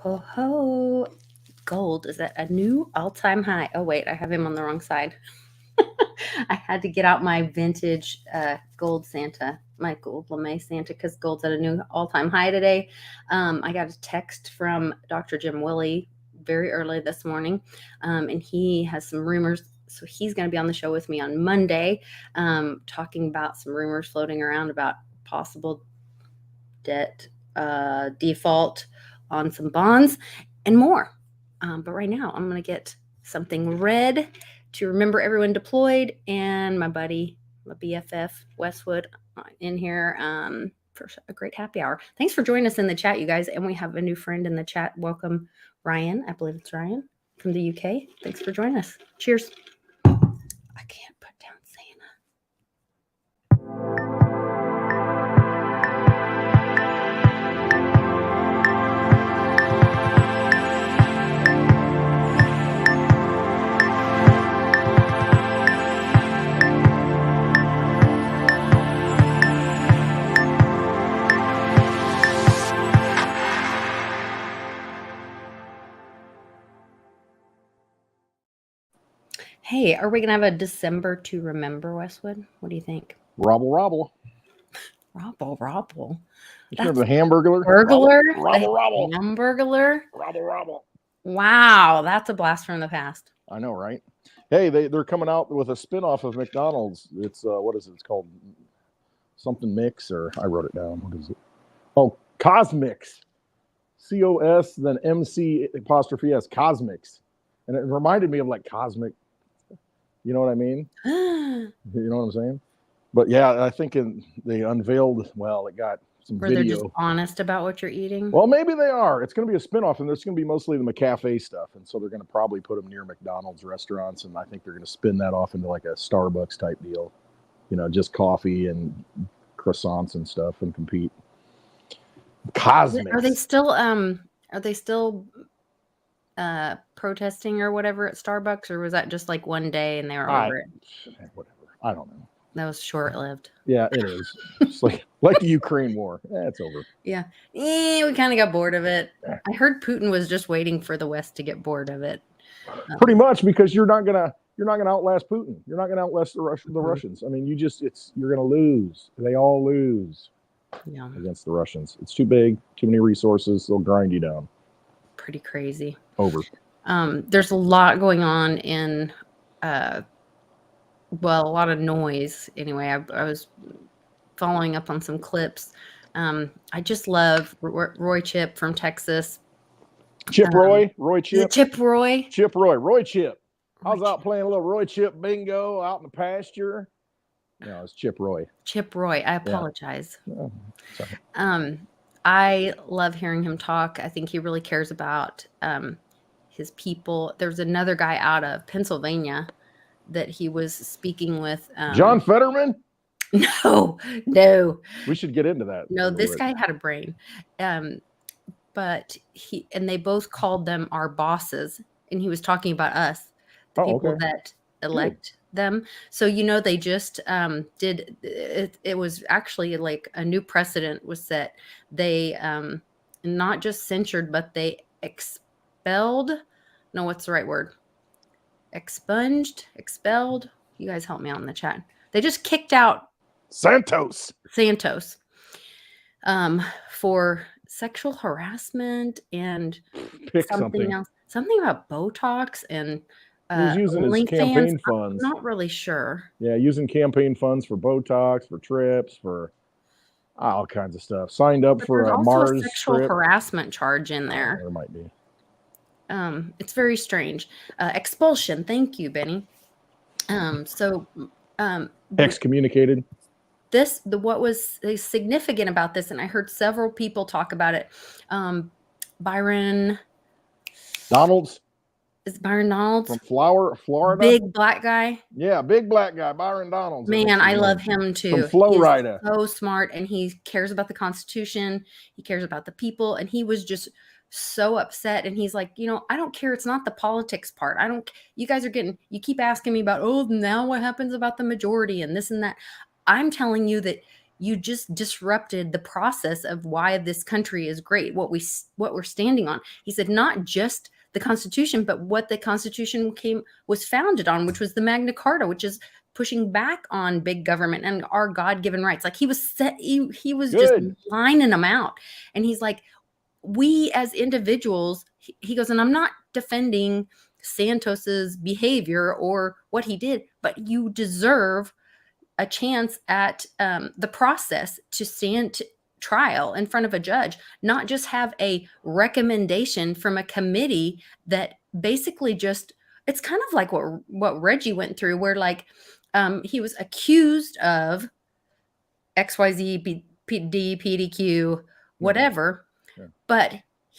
ho, ho. Gold is at a new all-time high. Oh, wait, I have him on the wrong side. I had to get out my vintage gold Santa, my gold lame Santa, because gold's at a new all-time high today. I got a text from Dr. Jim Willie very early this morning, and he has some rumors. So he's going to be on the show with me on Monday, talking about some rumors floating around about possible debt default on some bonds and more. But right now, I'm going to get something red to remember everyone deployed, and my buddy, my BFF, Westwood, in here for a great happy hour. Thanks for joining us in the chat, you guys. And we have a new friend in the chat. Welcome, Ryan. I believe it's Ryan from the UK. Thanks for joining us. Cheers. I can't put down Santa. Hey, are we going to have a December to remember, Westwood? What do you think? Robble, robble. Robble, robble. Remember the Hamburglar? Burglar? Robble, robble. Hamburglar? Robble, robble. Wow, that's a blast from the past. I know, right? Hey, they're coming out with a spinoff of McDonald's. It's, what is it? It's called something Mix, or I wrote it down. What is it? Oh, Cosmix. C-O-S, then M-C apostrophe S, Cosmix. And it reminded me of like Cosmic. You know what I mean? You know what I'm saying? But yeah, I think they unveiled, well, it got some Where video. They're just honest about what you're eating? Well, maybe they are. It's going to be a spinoff, and it's going to be mostly the McCafe stuff. And so they're going to probably put them near McDonald's restaurants, and I think they're going to spin that off into like a Starbucks type deal. You know, just coffee and croissants and stuff, and compete. Cosmic. Are they still protesting or whatever at Starbucks, or was that just like one day and they were over it? Whatever. I don't know. That was short-lived. Yeah, it is. It's like the Ukraine war. It's over. Yeah. We kind of got bored of it. I heard Putin was just waiting for the West to get bored of it. Pretty much, because you're not gonna outlast Putin. You're not gonna outlast the Russians. I mean, you're gonna lose. They all lose against the Russians. It's too big, too many resources. They'll grind you down. Pretty crazy. Over. There's a lot going on in a lot of noise. Anyway, I was following up on some clips. I just love Roy Chip from Texas. Chip Roy? Roy Chip? Chip Roy? Chip Roy. Roy Chip. I was out playing a little Roy Chip bingo out in the pasture. No, it's Chip Roy. Chip Roy. I apologize. Yeah. Oh, I love hearing him talk. I think he really cares about his people. There's another guy out of Pennsylvania that he was speaking with. John Fetterman? No. We should get into that. No, this guy had a brain. But they both called them our bosses. And he was talking about us, the people that elect them. So, they just did it was actually like a new precedent was set. They not just censured, but they expelled. No, what's the right word? Expelled. You guys help me out in the chat. They just kicked out Santos for sexual harassment and something else. Something about Botox and he was using his campaign funds. I'm not really sure. Yeah, using campaign funds for Botox, for trips, for all kinds of stuff. Signed up for a Mars sexual trip. harassment charge in there. There might be. It's very strange. Expulsion. Thank you, Benny. Excommunicated. What was significant about this, and I heard several people talk about it. Byron Donalds. Is Byron Donalds from Florida? Big black guy. Yeah, big black guy, Byron Donalds. Man, I love him too. From Florida. He's so smart, and he cares about the Constitution. He cares about the people, and he was just so upset. And he's like, I don't care. It's not the politics part. You guys you keep asking me about, now what happens about the majority and this and that. I'm telling you that you just disrupted the process of why this country is great, what we're standing on. He said not just the Constitution, but what the Constitution was founded on, which was the Magna Carta, which is pushing back on big government and our God-given rights. Like he was just Good. lining them out. And he's like, we as individuals, he goes, and I'm not defending Santos's behavior or what he did, but you deserve a chance at the process to stand trial in front of a judge, not just have a recommendation from a committee that basically just, it's kind of like what Reggie went through, where like he was accused of XYZ, PDQ, whatever, but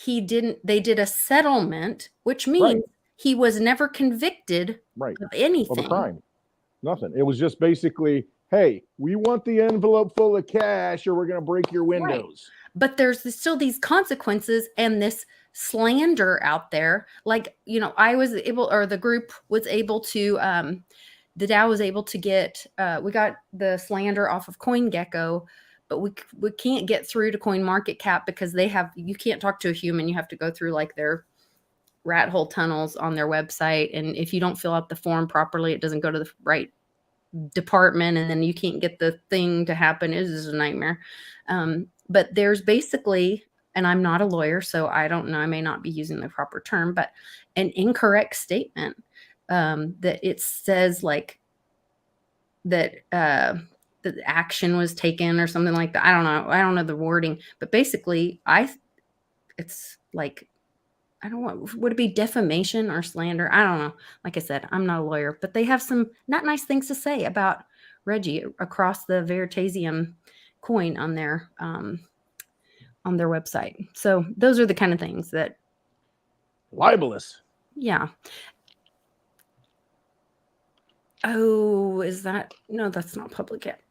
they did a settlement, which means he was never convicted of anything. Of a crime. Nothing. It was just basically, hey, we want the envelope full of cash or we're going to break your windows. But there's still these consequences and this slander out there. Like, I was able, or the group was able to, the DAO was able to get, we got the slander off of CoinGecko, but we can't get through to CoinMarketCap because you can't talk to a human. You have to go through like their rat hole tunnels on their website. And if you don't fill out the form properly, it doesn't go to the right department, and then you can't get the thing to happen. It is a nightmare. But there's basically, and I'm not a lawyer, so I don't know, I may not be using the proper term, but an incorrect statement that it says like that the action was taken or something like that. I don't know the wording, but basically it's like, I don't know, would it be defamation or slander? I don't know. Like I said, I'm not a lawyer, but they have some not nice things to say about Reggie across the Veritasium coin on their website. So those are the kind of things that libelous. Yeah. Oh, no, that's not public yet.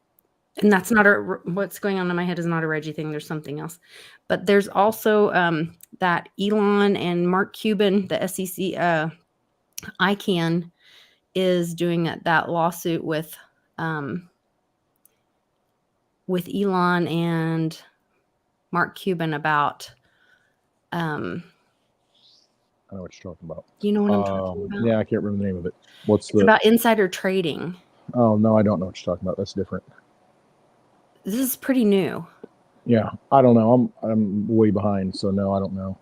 And that's not what's going on in my head is not a Reggie thing. There's something else. But there's also that Elon and Mark Cuban, the SEC, ICANN is doing that lawsuit with Elon and Mark Cuban about. I know what you're talking about. You know what I'm talking about? Yeah, I can't remember the name of it. It's about insider trading. Oh, no, I don't know what you're talking about. That's different. This is pretty new. Yeah, I don't know. I'm way behind, so no, I don't know.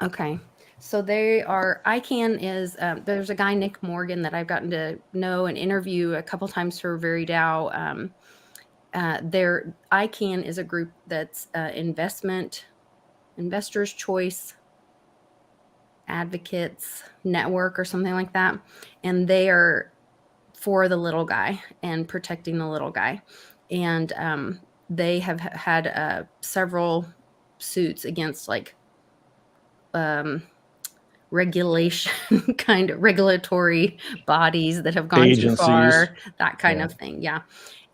Okay. So ICANN is, there's a guy, Nick Morgan, that I've gotten to know and interview a couple times for VeriDAO. ICANN is a group that's Investors Choice Advocates Network or something like that. And they are for the little guy and protecting the little guy. And they have had several suits against like regulatory bodies that have gone agencies too far, that kind of thing. Yeah.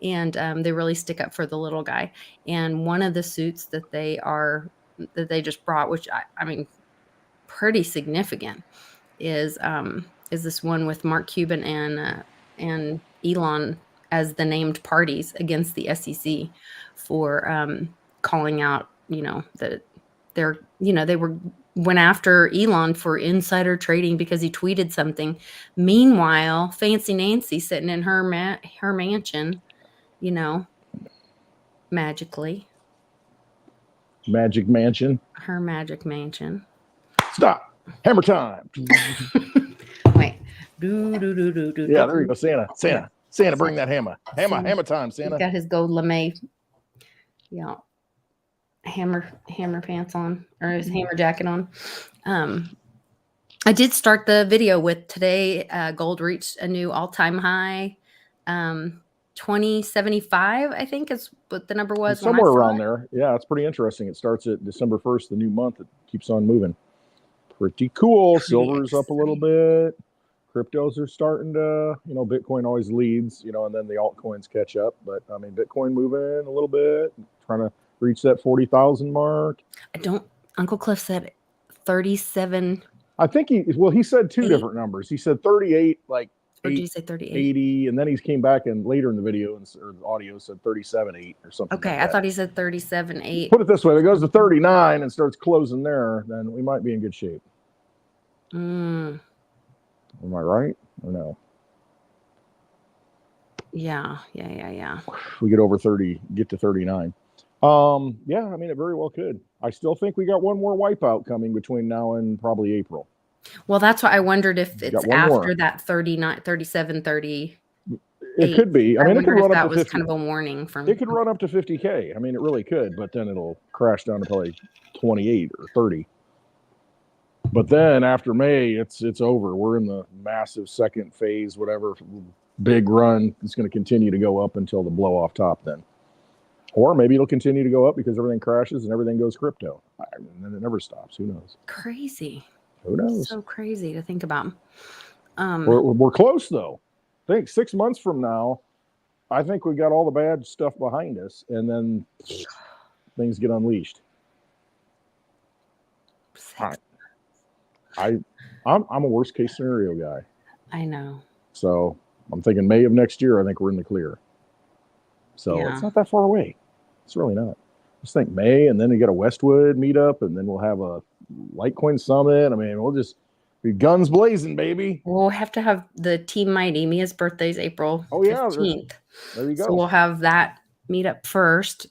And they really stick up for the little guy. And one of the suits that they just brought, which I mean, pretty significant, is this one with Mark Cuban and Elon as the named parties against the SEC for calling out, that they went after Elon for insider trading because he tweeted something. Meanwhile, Fancy Nancy sitting in her mansion, magically. Magic Mansion. Her magic mansion. Stop. Hammer time. Wait. Yeah, there you go. Santa, bring that hammer. Hammer time, Santa. He's got his gold lame. Yeah. Hammer pants on, or his hammer jacket on. I did start the video with today. Gold reached a new all-time high. 2075, I think is what the number was. Somewhere around there. Yeah, it's pretty interesting. It starts at December 1st, the new month. It keeps on moving. Pretty cool. Silver's up a little bit. Cryptos are starting to, Bitcoin always leads, and then the altcoins catch up. But I mean, Bitcoin moving a little bit, trying to reach that 40,000 mark. Uncle Cliff said 37. I think he said two different numbers. He said 38, like Or did you say 38? 80, and then he came back and later in the video or the audio said 37.8 or something Okay, like I that. thought he said 37.8. Put it this way: if it goes to 39 and starts closing there, then we might be in good shape. Mm, Am I right or no? yeah. If we get over 30, get to 39. Yeah, I mean, it very well could. I still think we got one more wipeout coming between now and probably April. Well, that's why I wondered if it's Got one after more. that 39, 37, 30. It could be. I mean, it could wondered run if up that to was 50. kind of a warning from. It could run up to 50K. I mean, it really could, but then it'll crash down to probably 28 or 30. But then after May, it's over. We're in the massive second phase, whatever big run. It's going to continue to go up until the blow off top then. Or maybe it'll continue to go up because everything crashes and everything goes crypto. And then it never stops. Who knows? Crazy. Who knows? So crazy to think about. We're close, though. I think 6 months from now, I think we got all the bad stuff behind us, and then things get unleashed. I'm a worst case scenario guy. I know. So I'm thinking May of next year, I think we're in the clear. So Yeah. It's not that far away. It's really not. Just think May, and then we get a Westwood meetup, and then we'll have a Litecoin summit. I mean, we'll just be guns blazing, baby. We'll have to have the Team Mighty. Mia's birthday is April 15th. There you go. So we'll have that meetup first.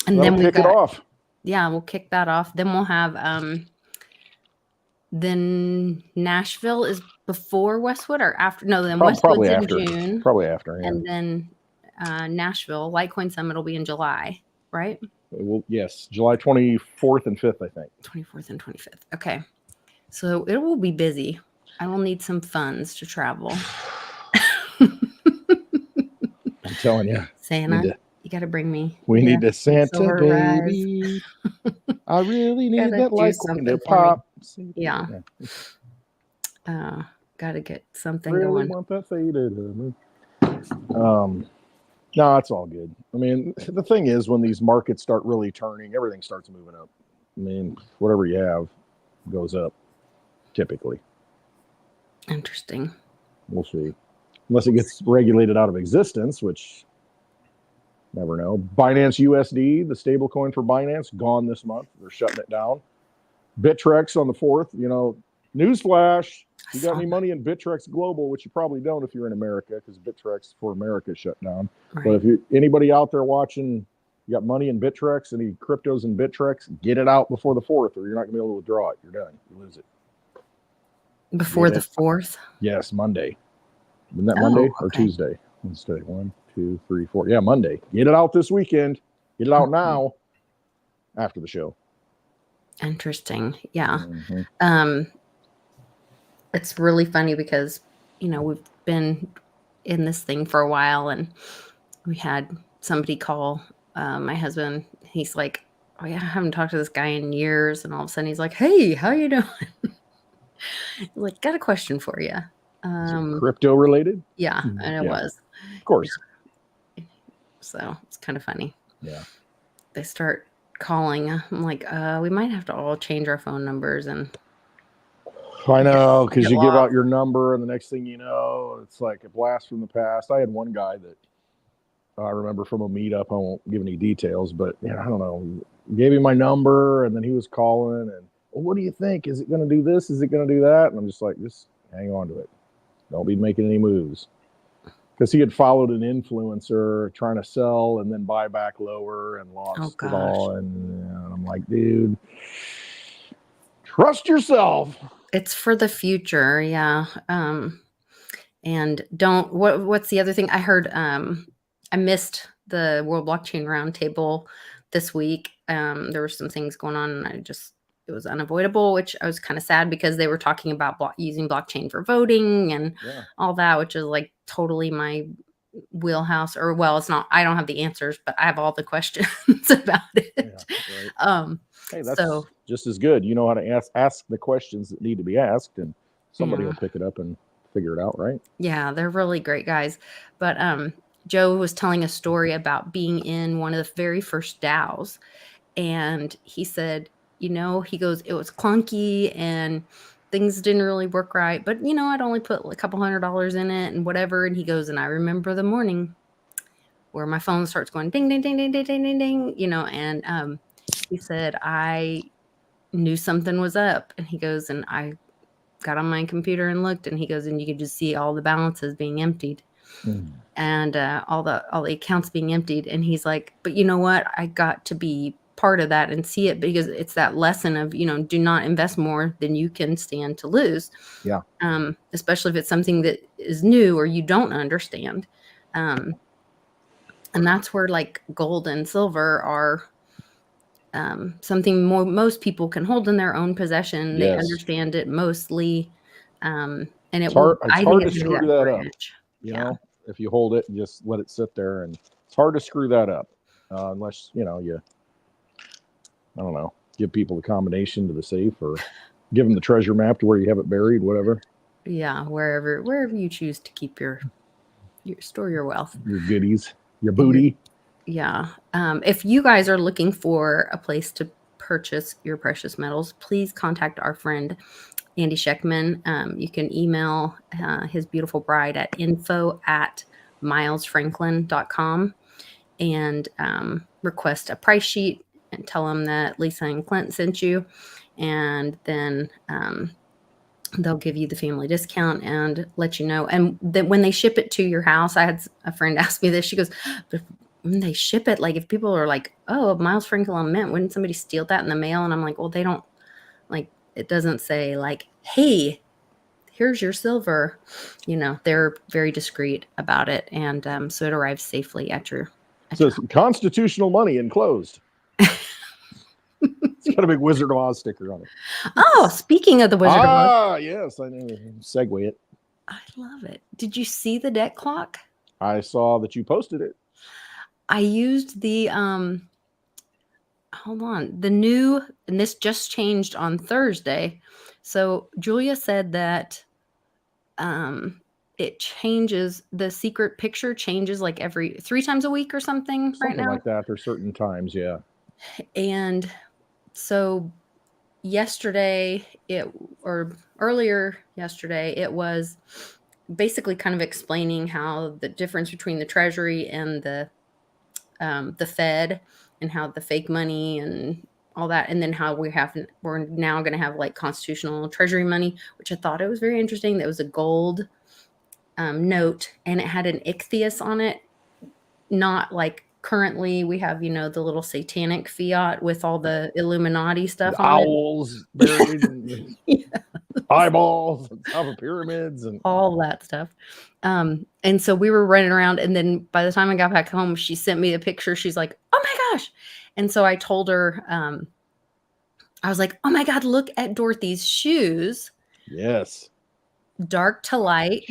And That'll then kick it off. Yeah, we'll kick that off. Then we'll have then Nashville is before Westwood or after? No, then Westwood's in June. Probably after, yeah. And then Nashville, Litecoin Summit will be in July, right? Yes, July 24th and 5th, I think. 24th and 25th. Okay. So it will be busy. I will need some funds to travel. I'm telling you. Santa, you got to bring me. We need a Santa baby. I really need that Litecoin to pop. Yeah. Got to get something really going. Want that faded. No, it's all good. I mean, the thing is, when these markets start really turning, everything starts moving up. I mean, whatever you have goes up, typically. Interesting. We'll see. Unless it gets regulated out of existence, which never know. Binance USD, the stable coin for Binance, gone this month. They're shutting it down. Bittrex on the 4th. You know, newsflash. You got any money in Bittrex Global, which you probably don't if you're in America, because Bittrex for America shut down. Right. But if anybody out there watching, you got money in Bittrex, any cryptos in Bittrex, get it out before the 4th, or you're not going to be able to withdraw it. You're done. You lose it. Before the 4th? Yes, Monday. Isn't that Monday or Tuesday? Wednesday. 1, 2, 3, 4. Yeah, Monday. Get it out this weekend. Get it out now after the show. Interesting. Yeah. Mm-hmm. It's really funny because, you know, we've been in this thing for a while, and we had somebody call my husband. He's like, oh yeah, I haven't talked to this guy in years. And all of a sudden he's like, hey, how you doing? Like, got a question for you. Is it crypto related? Yeah, and it was. Of course. So it's kind of funny. Yeah. They start calling. I'm like, we might have to all change our phone numbers. And I know, because you give out your number, and the next thing you know, it's like a blast from the past. I had one guy that I remember from a meetup. I won't give any details, but I don't know. Gave him my number, and then he was calling, and well, what do you think? Is it going to do this? Is it going to do that? And I'm just like, just hang on to it. Don't be making any moves. Because he had followed an influencer trying to sell and then buy back lower and lost it all. And I'm like, dude, trust yourself. It's for the future. Yeah. And don't, what's the other thing I heard? I missed the World Blockchain Roundtable this week. There were some things going on, and it was unavoidable, which I was kind of sad because they were talking about using blockchain for voting and all that, which is like totally my wheelhouse. Or, well, it's not. I don't have the answers, but I have all the questions about it. Yeah, right. Hey, that's just as good. You know how to ask the questions that need to be asked, and somebody will pick it up and figure it out, right? Yeah, they're really great guys. But Joe was telling a story about being in one of the very first DAOs, and he said, he goes, it was clunky, and things didn't really work right, but I'd only put a couple $100 in it and whatever. And he goes, and I remember the morning where my phone starts going ding, ding, ding, ding, ding, ding, ding, ding, and he said, I knew something was up. And he goes, and I got on my computer and looked, and he goes, and you could just see all the balances being emptied. And all the accounts being emptied. And he's like, but you know what? I got to be part of that and see it, because it's that lesson of, do not invest more than you can stand to lose. Yeah. Especially if it's something that is new or you don't understand. And that's where like gold and silver are something most people can hold in their own possession. They understand it mostly. And it's hard to it's screw that up. bridge. You know, if you hold it and just let it sit there, and it's hard to screw that up unless, you I don't know, give people the combination to the safe or give them the treasure map to where you have it buried, whatever. Yeah, wherever you choose to keep your store your wealth, your goodies, your booty. Yeah. If you guys are looking for a place to purchase your precious metals, please contact our friend Andy Scheckman. You can email his beautiful bride at info@milesfranklin.com and request a price sheet and tell them that Lisa and Clint sent you. And then they'll give you the family discount and let you know. And then when they ship it to your house, I had a friend ask me this. She goes, but when they ship it, like if people are like, oh, Miles Franklin Mint, wouldn't somebody steal that in the mail? And I'm like, well, they don't, like, it doesn't say like, hey, here's your silver. They're very discreet about it. And so it arrives safely at your So it's constitutional money enclosed. It's got a big Wizard of Oz sticker on it. Oh, speaking of the Wizard of Oz. Ah, yes, I know. Segue it. I love it. Did you see the deck clock? I saw that you posted it. I used the hold on, the new, and this just changed on Thursday. So Julia said that it changes, the secret picture changes like every 3 times a week or something right now. Something like that. There's certain times, yeah. And so earlier yesterday, it was basically kind of explaining how the difference between the Treasury and the Fed, and how the fake money and all that, and then how we're now going to have like constitutional Treasury money, which I thought it was very interesting. That was a gold note, and it had an ichthys on it, not like currently we have, the little satanic fiat with all the Illuminati stuff the on owls buried in eyeballs on top of pyramids and all that stuff. And so we were running around, and then by the time I got back home, she sent me a picture. She's like, oh my gosh. And so I told her, I was like, oh my God, look at Dorothy's shoes. Yes. Dark to light.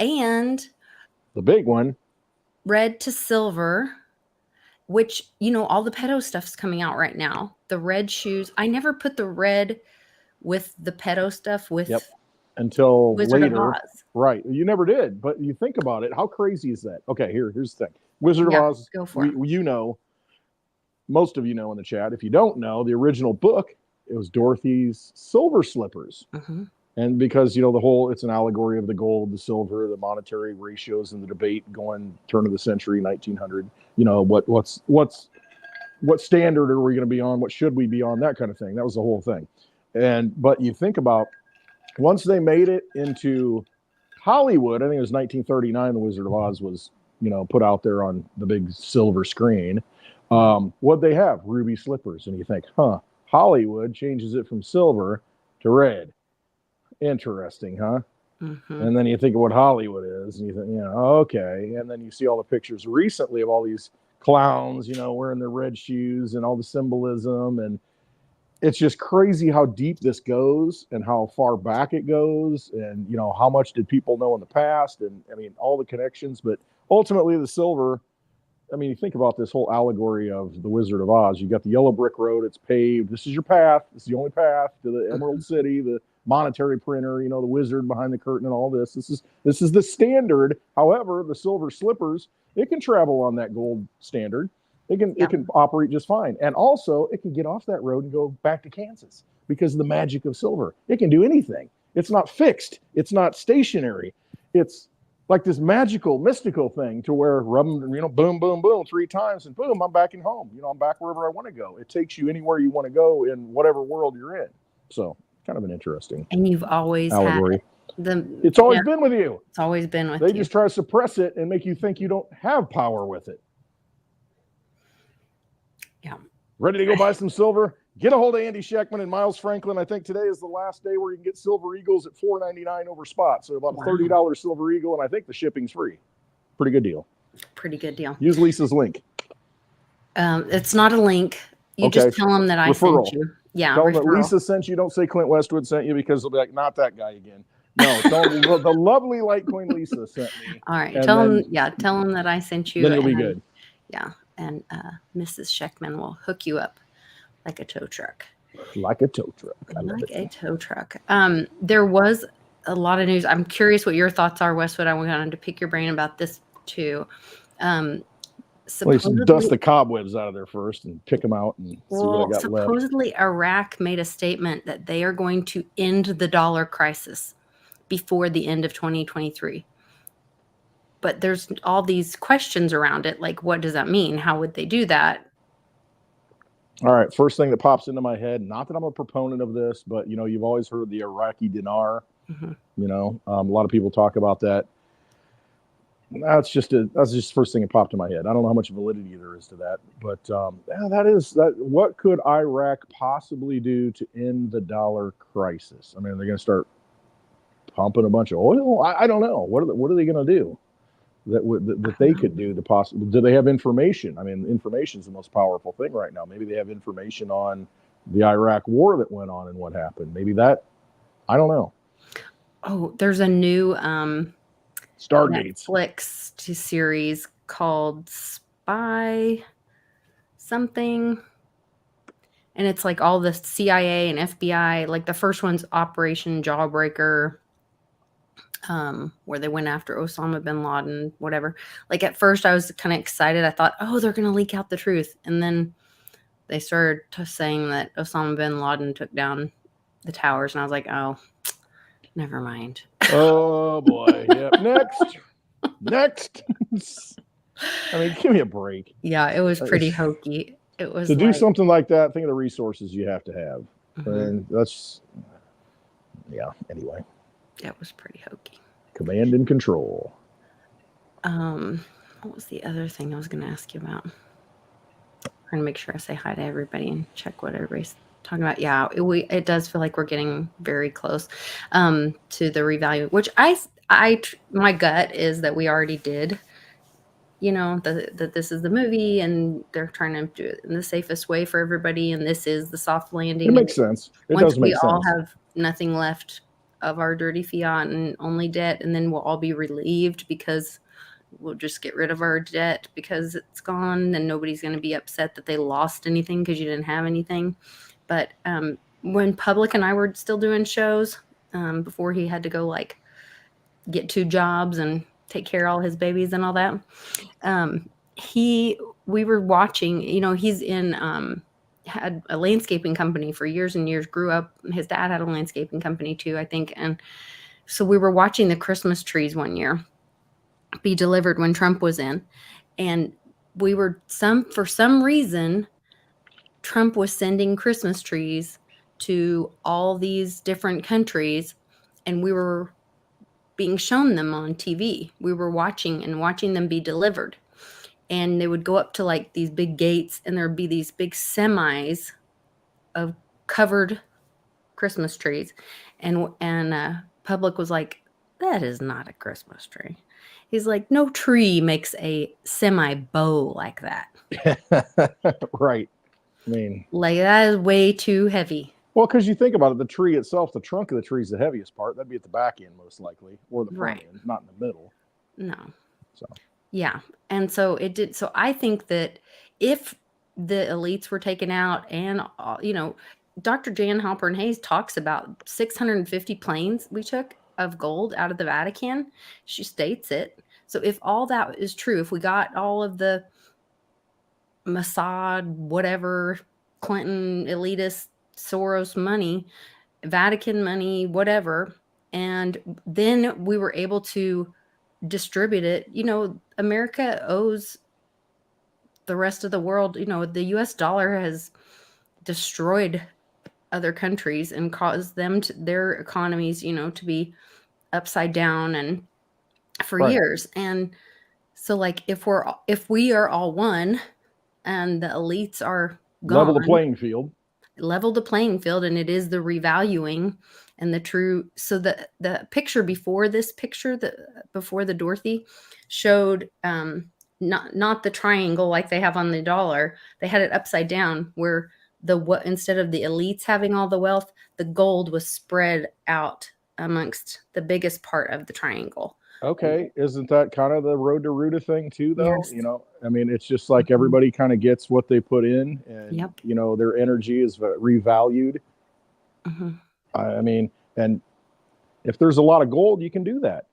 And the big one, red to silver, which, all the pedo stuff's coming out right now. The red shoes. I never put the red with the pedo stuff with until Wizard later. of Oz. Right. You never did, but you think about it. How crazy is that? Okay, here's the thing. Wizard of Oz, go for it. Most of you know in the chat. If you don't know, the original book, it was Dorothy's silver slippers. Mm-hmm. And because, it's an allegory of the gold, the silver, the monetary ratios, and the debate going turn of the century, 1900, what standard are we going to be on? What should we be on? That kind of thing. That was the whole thing. But you think about, once they made it into Hollywood, I think it was 1939, The Wizard of Oz was, put out there on the big silver screen. What'd they have? Ruby slippers. And you think, Hollywood changes it from silver to red. Interesting, huh? Mm-hmm. And then you think of what Hollywood is, and you think, okay. And then you see all the pictures recently of all these clowns, wearing their red shoes and all the symbolism. And it's just crazy how deep this goes and how far back it goes. And, how much did people know in the past? And all the connections. But ultimately, the silver, you think about this whole allegory of the Wizard of Oz. You got the yellow brick road. It's paved. This is your path. This is the only path to the Emerald City, the monetary printer, the wizard behind the curtain and all this. This is the standard. However, the silver slippers, it can travel on that gold standard. It can operate just fine. And also it can get off that road and go back to Kansas because of the magic of silver. It can do anything. It's not fixed. It's not stationary. It's like this magical, mystical thing to where boom, boom, boom, 3 times and boom, I'm back in home. I'm back wherever I want to go. It takes you anywhere you want to go in whatever world you're in. So kind of an interesting And you've always allegory. had it's always been with you. It's always been with you. They you. just try to suppress it and make you think you don't have power with it. Yeah. Ready to go buy some silver? Get a hold of Andy Scheckman and Miles Franklin. I think today is the last day where you can get Silver Eagles at $4.99 over spot. So about $30 Silver Eagle, and I think the shipping's free. Pretty good deal. Pretty good deal. Use Lisa's link. It's not a link. You just tell them that I sent you. Yeah. Tell them that Lisa sent you. Don't say Clint Westwood sent you because they'll be like, not that guy again. No, tell them the lovely Litecoin Lisa sent me. All right. Tell them that I sent you. Then you'll be good. Yeah. And Mrs. Scheckman will hook you up like a tow truck. Like a tow truck. Like a tow truck. There was a lot of news. I'm curious what your thoughts are, Westwood. I wanted to pick your brain about this too. Dust the cobwebs out of there first and pick them out and see what I got left. Supposedly Iraq made a statement that they are going to end the dollar crisis before the end of 2023. But there's all these questions around it. Like, what does that mean? How would they do that? All right. First thing that pops into my head, not that I'm a proponent of this, but, you've always heard the Iraqi dinar. Mm-hmm. A lot of people talk about that. That's just the first thing that popped in my head. I don't know how much validity there is to that, but that. What could Iraq possibly do to end the dollar crisis? I mean, they're going to start pumping a bunch of oil. I don't know. What are they going to do that they could do to possibly? Do they have information? I mean, information is the most powerful thing right now. Maybe they have information on the Iraq war that went on and what happened. Maybe that. I don't know. Oh, there's a new Stargates Netflix series called Spy something, and it's like all the CIA and FBI. Like the first one's Operation Jawbreaker, where they went after Osama bin Laden, whatever. Like at first I was kind of excited. I thought, oh, they're going to leak out the truth. And then they started saying that Osama bin Laden took down the towers. And I was like, oh, never mind. Oh boy. Yep. Next. I mean, give me a break. Yeah, it was pretty hokey. It was to do something like that. Think of the resources you have to have. Mm-hmm. And anyway. That was pretty hokey. Command and control. What was the other thing I was going to ask you about? I'm going to make sure I say hi to everybody and check what everybody's talking about. Yeah, it does feel like we're getting very close to the revalue, which my gut is that we already did. That this is the movie and they're trying to do it in the safest way for everybody, and this is the soft landing. It makes sense. It does make sense. Once we all have nothing left of our dirty fiat and only debt, and then we'll all be relieved because we'll just get rid of our debt because it's gone, and nobody's going to be upset that they lost anything because you didn't have anything. But when Public and I were still doing shows, before he had to go get 2 jobs and take care of all his babies and all that, we were watching, he's had a landscaping company for years and years, grew up. His dad had a landscaping company too, I think. And so we were watching the Christmas trees one year be delivered when Trump was in. And for some reason, Trump was sending Christmas trees to all these different countries, and we were being shown them on TV. We were watching them be delivered. And they would go up to these big gates, and there'd be these big semis of covered Christmas trees. And Public was like, that is not a Christmas tree. He's like, no tree makes a semi bow like that. Right. I mean, that is way too heavy. Well, because you think about it, the tree itself, the trunk of the tree is the heaviest part. That'd be at the back end, most likely, or the front end, not in the middle. No. So. Yeah. And so it did. So I think that if the elites were taken out and, Dr. Jan Halpern Hayes talks about 650 planes we took of gold out of the Vatican. She states it. So if all that is true, if we got all of the Mossad, whatever, Clinton, elitist, Soros money, Vatican money, whatever. And then we were able to distribute it. America owes the rest of the world, the US dollar has destroyed other countries and caused their economies, to be upside down and for Right. years. And so like if we are all one and the elites are Level the gone, playing field. level the playing field, and it is the revaluing and the true. So the picture before this picture, before the Dorothy showed not the triangle like they have on the dollar. They had it upside down where what instead of the elites having all the wealth, the gold was spread out amongst the biggest part of the triangle. Okay, isn't that kind of the road to Ruta thing too, though? Yes. I mean, it's just like Mhm. everybody kind of gets what they put in, and Yep. their energy is revalued. Mhm. I mean, and if there's a lot of gold, you can do that,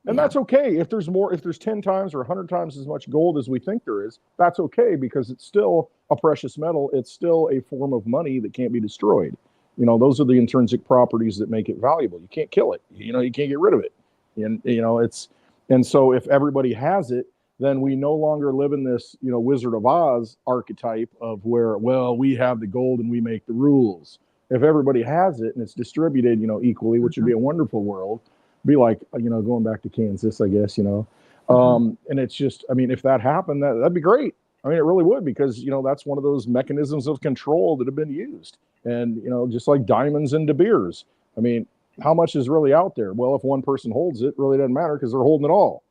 and Yeah. that's okay. If there's 10 times or 100 times as much gold as we think there is, that's okay because it's still a precious metal. It's still a form of money that can't be destroyed. Those are the intrinsic properties that make it valuable. You can't kill it. You can't get rid of it. And so if everybody has it, then we no longer live in this Wizard of Oz archetype of where, well, we have the gold and we make the rules. If everybody has it and it's distributed equally, which would be a wonderful world, be like going back to Kansas, I guess. Mhm. And it's just, I mean, if that happened, that'd be great. I mean, it really would, because that's one of those mechanisms of control that have been used. And just like diamonds and De Beers, I mean, how much is really out there? Well, if one person holds it, really doesn't matter because they're holding it all.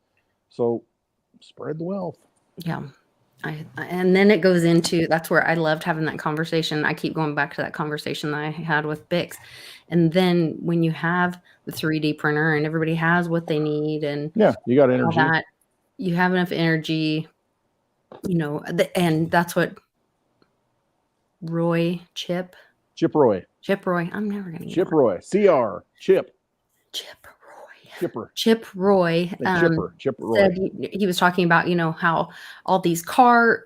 So spread the wealth. Yeah. And then it goes into, that's where I loved having that conversation. I keep going back to that conversation that I had with Bix. And then when you have the 3D printer and everybody has what they need and Yeah, you got all energy. that, you have enough energy, and that's what Chip Roy. I'm never going to get Chip it. Roy. CR. Chip. Chip Roy. Chipper. Chip Roy. Chip Roy. Said he was talking about, how all these car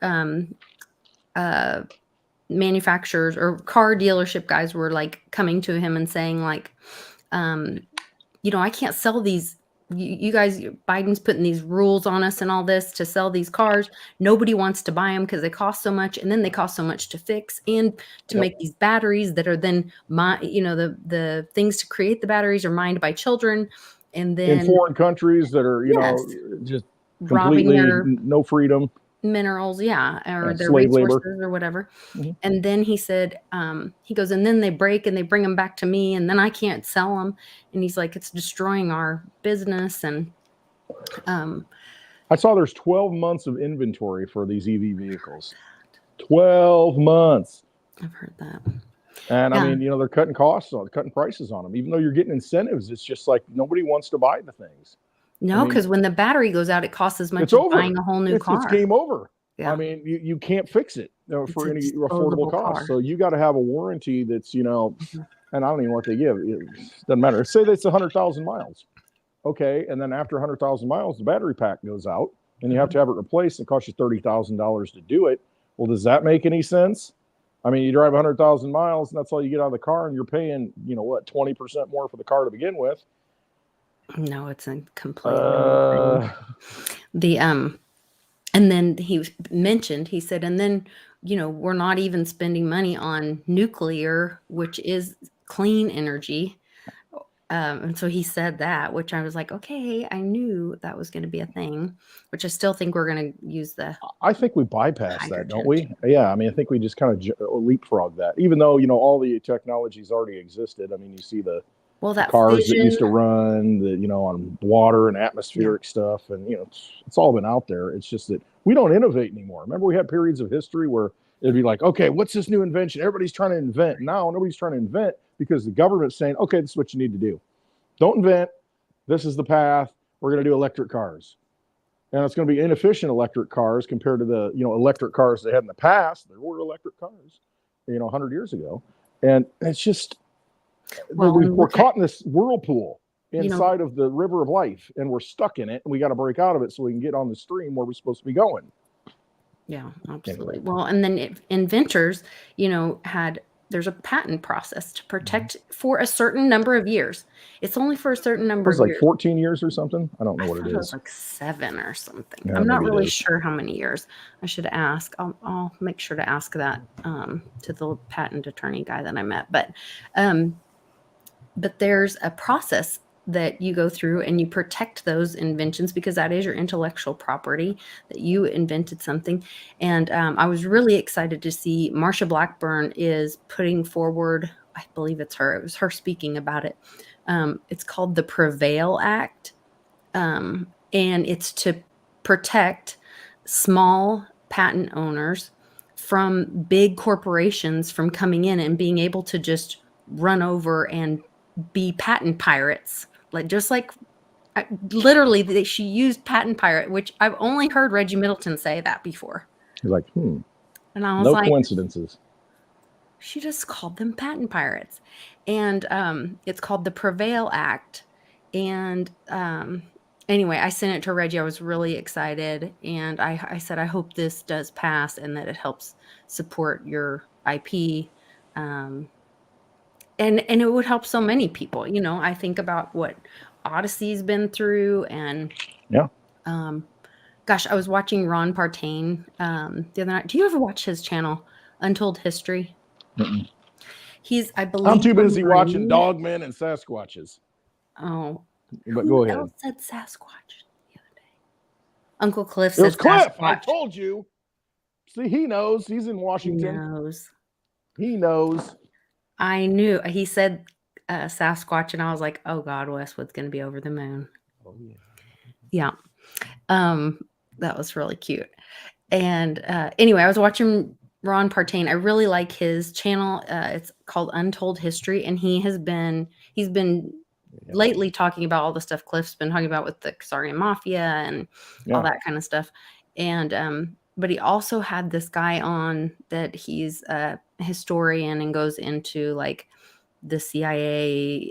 manufacturers or car dealership guys were like coming to him and saying like, I can't sell these. You guys, Biden's putting these rules on us and all this to sell these cars. Nobody wants to buy them because they cost so much, and then they cost so much to fix and to make these batteries that are then the things to create the batteries are mined by children, and then in foreign countries that are just robbing completely their no freedom. minerals, or their slave labor. resources or whatever. Mm-hmm. And then he said, he goes, and then they break and they bring them back to me, and then I can't sell them. And he's like, it's destroying our business. And I saw there's 12 months of inventory for these EV vehicles. 12 months. I've heard that. And I mean, they're cutting costs on, cutting prices on them, even though you're getting incentives. It's just like nobody wants to buy the things. No, because when the battery goes out, it costs as much as buying a whole new car. It's game over. Yeah. I mean, you can't fix it for any affordable cost. So you got to have a warranty that's, and I don't even know what they give. It doesn't matter. Say that's 100,000 miles. Okay. And then after 100,000 miles, the battery pack goes out and you have to have it replaced. It costs you $30,000 to do it. Well, does that make any sense? I mean, you drive 100,000 miles and that's all you get out of the car, and you're paying, 20% more for the car to begin with. No, it's a completely and then he said, and then, we're not even spending money on nuclear, which is clean energy. And so he said that, which I was like, okay, I knew that was going to be a thing, which I still think we're going to use I think we bypass that, don't we? Yeah. I mean, I think we just kind of leapfrog that, even though, all the technologies already existed. I mean, you see the cars that used to run on water and atmospheric stuff. And, it's all been out there. It's just that we don't innovate anymore. Remember, we had periods of history where it'd be like, okay, what's this new invention? Everybody's trying to invent. Now nobody's trying to invent because the government's saying, okay, this is what you need to do. Don't invent. This is the path. We're going to do electric cars. And it's going to be inefficient electric cars compared to the, electric cars they had in the past. There were electric cars, 100 years ago. And it's just, we're caught in this whirlpool inside of the river of life, and we're stuck in it, and we got to break out of it so we can get on the stream where we're supposed to be going. Yeah, absolutely. Anyway. Well, and then inventors, there's a patent process to protect for a certain number of years. It's only for a certain It number was of like years. 14 years or something. I don't know I what it thought it was is. like 7 or something. Yeah, I'm not maybe it really is. sure how many years. I should ask. I'll make sure to ask that to the patent attorney guy that I met. But there's a process that you go through and you protect those inventions because that is your intellectual property, that you invented something. And I was really excited to see Marsha Blackburn is putting forward, I believe it was her speaking about it. It's called the Prevail Act. And it's to protect small patent owners from big corporations from coming in and being able to just run over and be patent pirates. Literally, she used patent pirate, which I've only heard Reggie Middleton say that before. He's like, And I was no like, coincidences. she just called them patent pirates. And it's called the Prevail Act. And anyway, I sent it to Reggie. I was really excited. And I said, I hope this does pass and that it helps support your IP. And it would help so many people. I think about what Odyssey's been through. And Yeah. gosh, I was watching Ron Partain the other night. Do you ever watch his channel, Untold History? Mm-mm. I believe, I'm too busy a watching Marine. Dogmen and Sasquatches. Oh, But who go ahead. else said Sasquatch the other day? Uncle Cliff It said was Cliff. I Sasquatch. told you. See, he knows. He's in He Washington. knows. He knows. I knew. He said Sasquatch, and I was like, oh God, Westwood's going to be over the moon. Oh, yeah. Yeah. That was really cute. And anyway, I was watching Ron Partain. I really like his channel. It's called Untold History, and he's been lately talking about all the stuff Cliff's been talking about with the Kasarian Mafia and all that kind of stuff. And but he also had this guy on that he's a historian and goes into like the CIA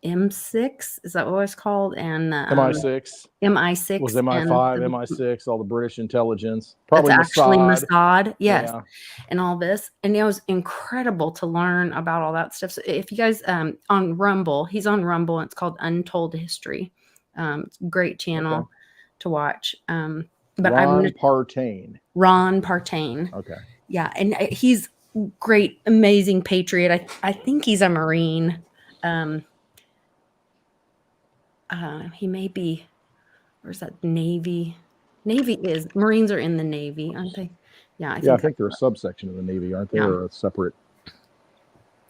M6, is that what it's called? And MI6. MI6 Was MI5, MI6, all the British intelligence. Probably that's actually Mossad. Mossad, yes. Yeah. And all this. And it was incredible to learn about all that stuff. So if you guys on Rumble, he's on Rumble, and it's called Untold History. It's a great channel to watch. But Ron Partain. Ron Partain. Okay. Yeah, and he's great, amazing patriot. I think he's a Marine. He may be, or is that Navy? Marines are in the Navy, aren't they? Yeah, I think they're a subsection of the Navy, aren't they? Yeah. Or a separate.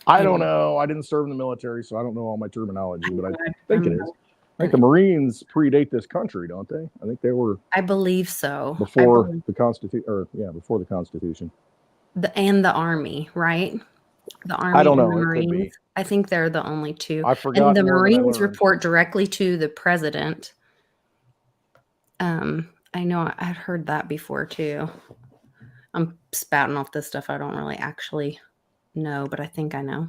I don't know. I didn't serve in the military, so I don't know all my terminology, but I think it is. I think the Marines predate this country, don't they? I think they were. I believe so. Before the Constitution, before the Constitution. And the Army, right? The Army I don't know. and the It could be. Marines. I think they're the only two. I forgot. And the more than I Marines learned. report directly to the president. I know I'd heard that before too. I'm spouting off this stuff I don't really actually know, but I think I know.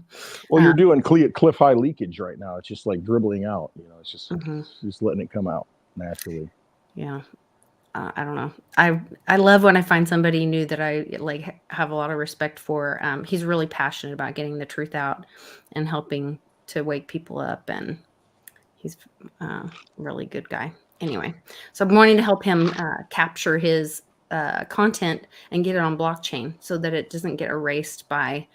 Well, you're doing cliff high leakage right now. It's just like dribbling out. It's just just letting it come out naturally. Yeah. I don't know. I love when I find somebody new that I like have a lot of respect for. He's really passionate about getting the truth out and helping to wake people up, and he's a really good guy. Anyway, so I'm wanting to help him capture his content and get it on blockchain so that it doesn't get erased by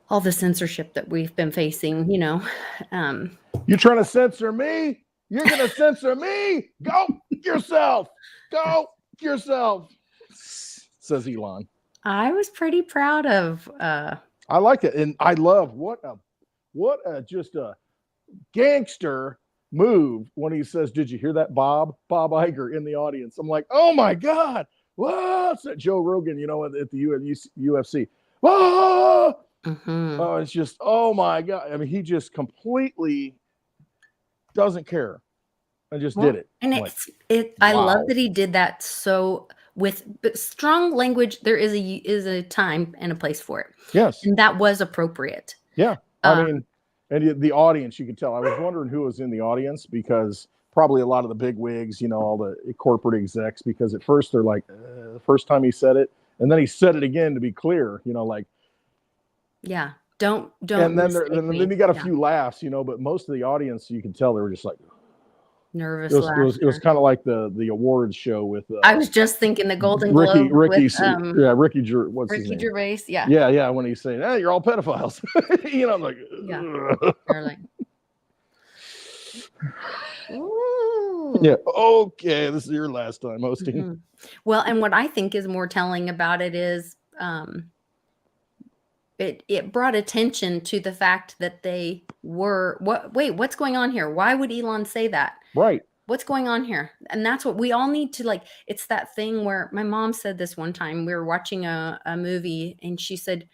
all the censorship that we've been facing. You're trying to censor me? You're going to censor me? Go yourself. Go yourself, says Elon. I was pretty proud of. I like it, and I love what a just a gangster move when he says, "Did you hear that, Bob Iger in the audience?" I'm like, "Oh my God, what's that?" Joe Rogan, at the UFC. Whoa! Oh, it's just, oh my God. I mean, he just completely doesn't care. I just did it. And I love that he did that. So with strong language, there is a time and a place for it. Yes. And that was appropriate. Yeah. I mean, and the audience, you could tell. I was wondering who was in the audience because probably a lot of the big wigs, all the corporate execs, because at first they're like, the first time he said it, and then he said it again to be clear, like. Yeah. Don't And then mistake me. then you got a Yeah. few laughs, but most of the audience, you can tell they were just like, Nervous it laughter. was kind of like the awards show with. I was just thinking the Golden Ricky Globe with what's his Ricky name? Gervais. Yeah. Yeah. When he's saying, "Hey, you're all pedophiles," I'm like, Yeah. They're like, ooh. yeah, okay, this is your last time hosting. Mm-hmm. Well, and what I think is more telling about it is it brought attention to the fact that they were what's going on here? Why would Elon say that? Right. What's going on here? And that's what we all need to like. It's that thing where my mom said this one time. We were watching a movie and she said,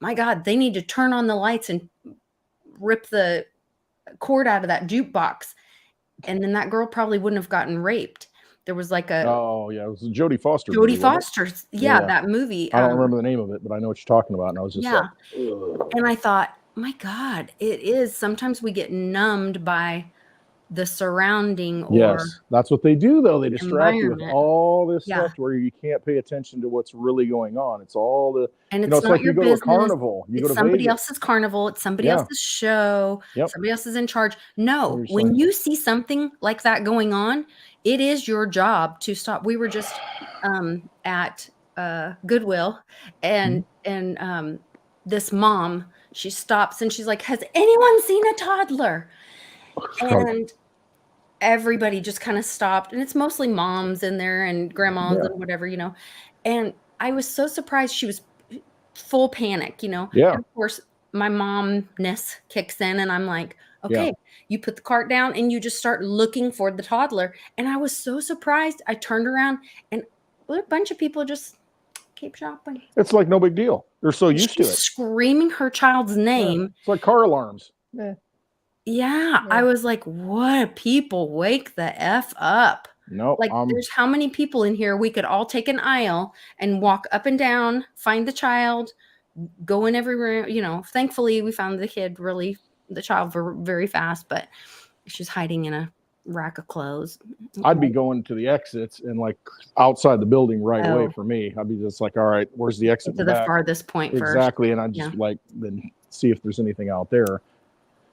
my God, they need to turn on the lights and rip the cord out of that jukebox. And then that girl probably wouldn't have gotten raped. There was like a oh yeah, it was a Jodie Foster. Jodie Foster, that movie. I don't remember the name of it, but I know what you're talking about. And I was just like, ugh. And I thought, my God, it is. Sometimes we get numbed by the surrounding. Or yes, that's what they do, though. They distract you with all this stuff to where you can't pay attention to what's really going on. It's all the, and it's not like your you go business. to a carnival, you go to somebody Vegas. else's carnival. It's somebody else's show. Yep. Somebody else is in charge. No, when you see something like that going on, it is your job to stop. We were just at Goodwill, and this mom, she stops and she's like, "Has anyone seen a toddler?" And everybody just kind of stopped, and it's mostly moms in there and grandmas and whatever, and I was so surprised. She was full panic, and of course my momness kicks in, and I'm like, okay, you put the cart down and you just start looking for the toddler. And I was so surprised. I turned around and a bunch of people just keep shopping. It's like no big deal. They're so used to it. Screaming her child's name. It's like car alarms. Yeah, I was like, what? People, wake the F up. No, like there's how many people in here we could all take an aisle and walk up and down, find the child, go in everywhere. Thankfully we found the child very fast, but she's hiding in a rack of clothes. I'd be going to the exits and like outside the building right away for me. I'd be just like, all right, where's the exit? To the farthest point first. Exactly. And I'd just then see if there's anything out there.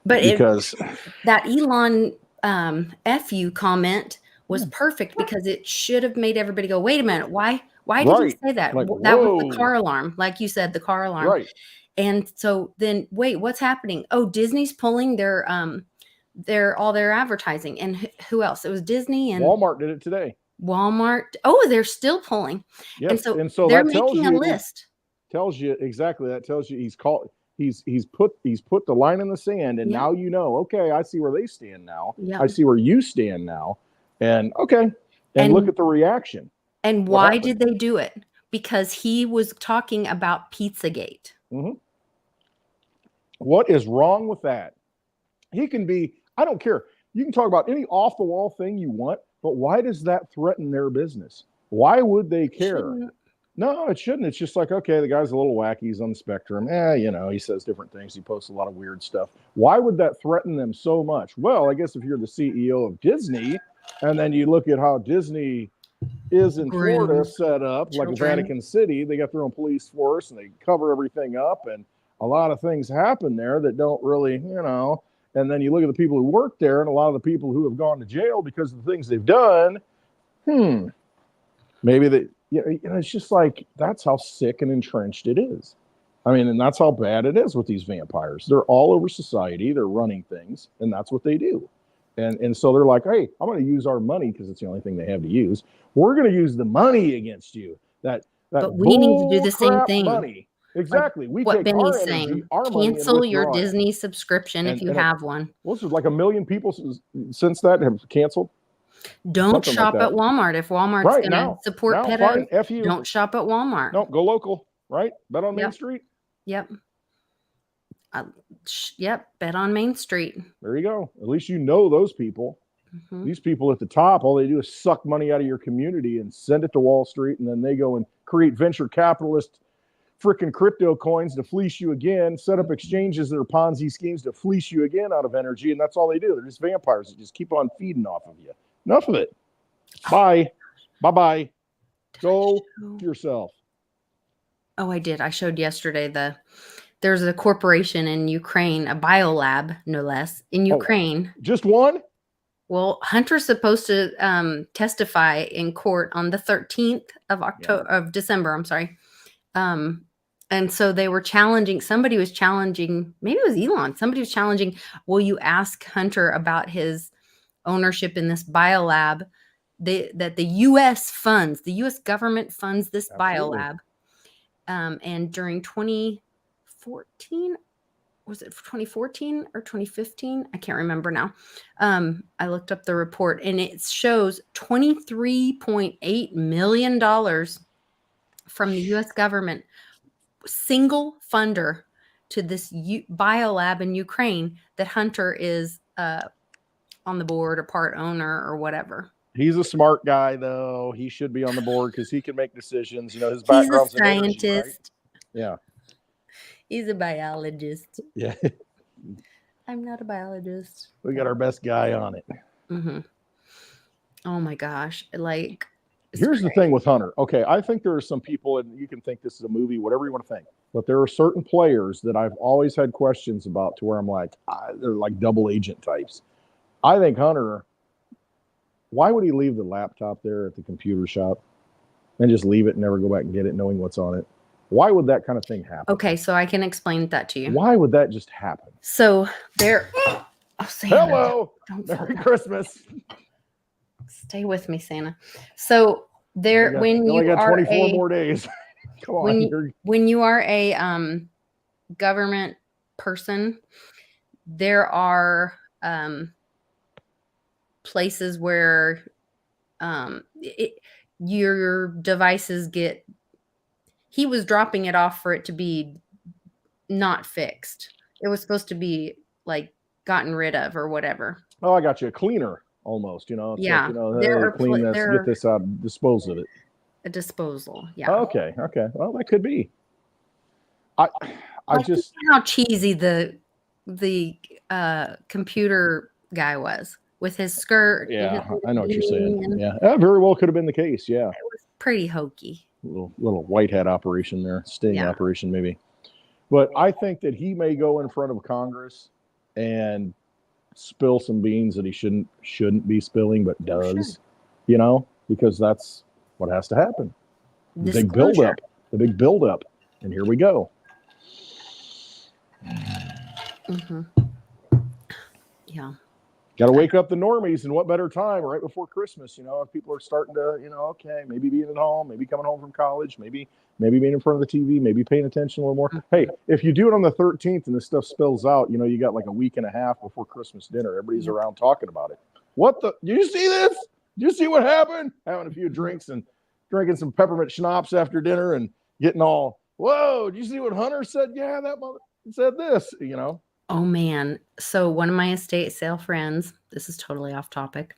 But because that Elon FU comment was perfect, because it should have made everybody go, wait a minute, why did he say that? Like, that was the car alarm. Like you said, the car alarm. Right. And so then wait, what's happening? Oh, Disney's pulling their all their advertising. And who else? It was Disney and Walmart did it today. Walmart. Oh, they're still pulling. Yes. And so they're making a list. Tells you exactly. That tells you he's put the line in the sand, and now okay, I see where they stand now. I see where you stand now. And and look at the reaction. And why did they do it? Because he was talking about Pizzagate. Mm-hmm. What is wrong with that? He can be, I don't care. You can talk about any off the wall thing you want, but why does that threaten their business? Why would they care? No, it shouldn't. It's just like, okay, the guy's a little wacky. He's on the spectrum. He says different things. He posts a lot of weird stuff. Why would that threaten them so much? Well, I guess if you're the CEO of Disney, and then you look at how Disney is in Florida set up, like Vatican City, they got their own police force and they cover everything up, and a lot of things happen there that don't really, and then you look at the people who work there and a lot of the people who have gone to jail because of the things they've done. Maybe it's just like, that's how sick and entrenched it is. I mean, and that's how bad it is with these vampires. They're all over society. They're running things, and that's what they do. And so they're like, hey, I'm going to use our money because it's the only thing they have to use. We're going to use the money against you. But we need to do the same thing. Money. Exactly. Like what Benny's saying. Cancel your Disney subscription if you have one. Well, there's like 1 million people since that have canceled. Don't shop at Walmart. If Walmart's going to support pedo, don't shop at Walmart. No, go local, right? Bet on Main Street. Yep. Bet on Main Street. There you go. At least those people. Mm-hmm. These people at the top, all they do is suck money out of your community and send it to Wall Street, and then they go and create venture capitalist freaking crypto coins to fleece you again, set up exchanges that are Ponzi schemes to fleece you again out of energy, and that's all they do. They're just vampires that just keep on feeding off of you. Enough of it. Bye. Bye-bye. Go to yourself. Oh, I did. I showed yesterday there's a corporation in Ukraine, a biolab, no less, in Ukraine. Just one? Well, Hunter's supposed to testify in court on the 13th of December. I'm sorry. And so they were challenging, somebody was challenging, maybe it was Elon, somebody was challenging, will you ask Hunter about his ownership in this biolab that the U.S. funds, the U.S. government funds this biolab. And during 2014, was it 2014 or 2015? I can't remember now. I looked up the report and it shows $23.8 million from the U.S. government, single funder to this biolab in Ukraine that Hunter is on the board or part owner or whatever. He's a smart guy, though. He should be on the board because he can make decisions. You know, his background's in energy, right? Yeah. He's a biologist. Yeah. I'm not a biologist. We got our best guy on it. Mm-hmm. Oh my gosh. Like, here's the thing with Hunter. Okay, I think there are some people, and you can think this is a movie, whatever you want to think, but there are certain players that I've always had questions about to where I'm like, they're like double agent types. I think Hunter, why would he leave the laptop there at the computer shop and just leave it and never go back and get it knowing what's on it? Why would that kind of thing happen? Okay, so I can explain that to you. Why would that just happen? So there. Oh, Santa, hello. Merry Christmas. Stay with me, Santa. So there, when you got are 24 more days. Come on. When you are a government person, there are places where your devices get. He was dropping it off for it to be not fixed. It was supposed to be like gotten rid of or whatever. Oh, I got you. A cleaner almost, you know. It's yeah. like, clean this, get this out, dispose of it. A disposal. Yeah. Okay. Well, that could be. I just how cheesy the computer guy was with his skirt. Yeah, I know what you're saying. Yeah, that very well could have been the case. Yeah. It was pretty hokey. Little white hat operation there, sting operation maybe. But I think that he may go in front of Congress and spill some beans that he shouldn't be spilling, but does, you know, because that's what has to happen. The big buildup, and here we go. Mm-hmm. Yeah. Got to wake up the normies, and what better time right before Christmas? You know, if people are starting to, you know, okay, maybe being at home, maybe coming home from college, maybe being in front of the TV, maybe paying attention a little more. Hey, if you do it on the 13th and this stuff spills out, you know, you got like a week and a half before Christmas dinner. Everybody's around talking about it. Did you see this? Did you see what happened? Having a few drinks and drinking some peppermint schnapps after dinner and getting all, whoa, did you see what Hunter said? Yeah, that mother said this, you know. Oh, man. So one of my estate sale friends, this is totally off topic,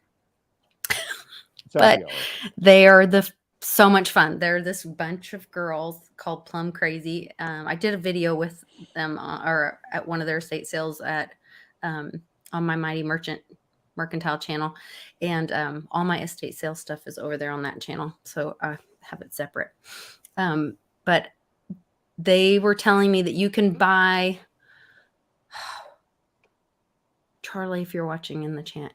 but they are so much fun. They're this bunch of girls called Plum Crazy. I did a video with them or at one of their estate sales on my Mighty Mercantile channel. And all my estate sale stuff is over there on that channel. So I have it separate. But they were telling me that you can buy... Charlie, if you're watching in the chat,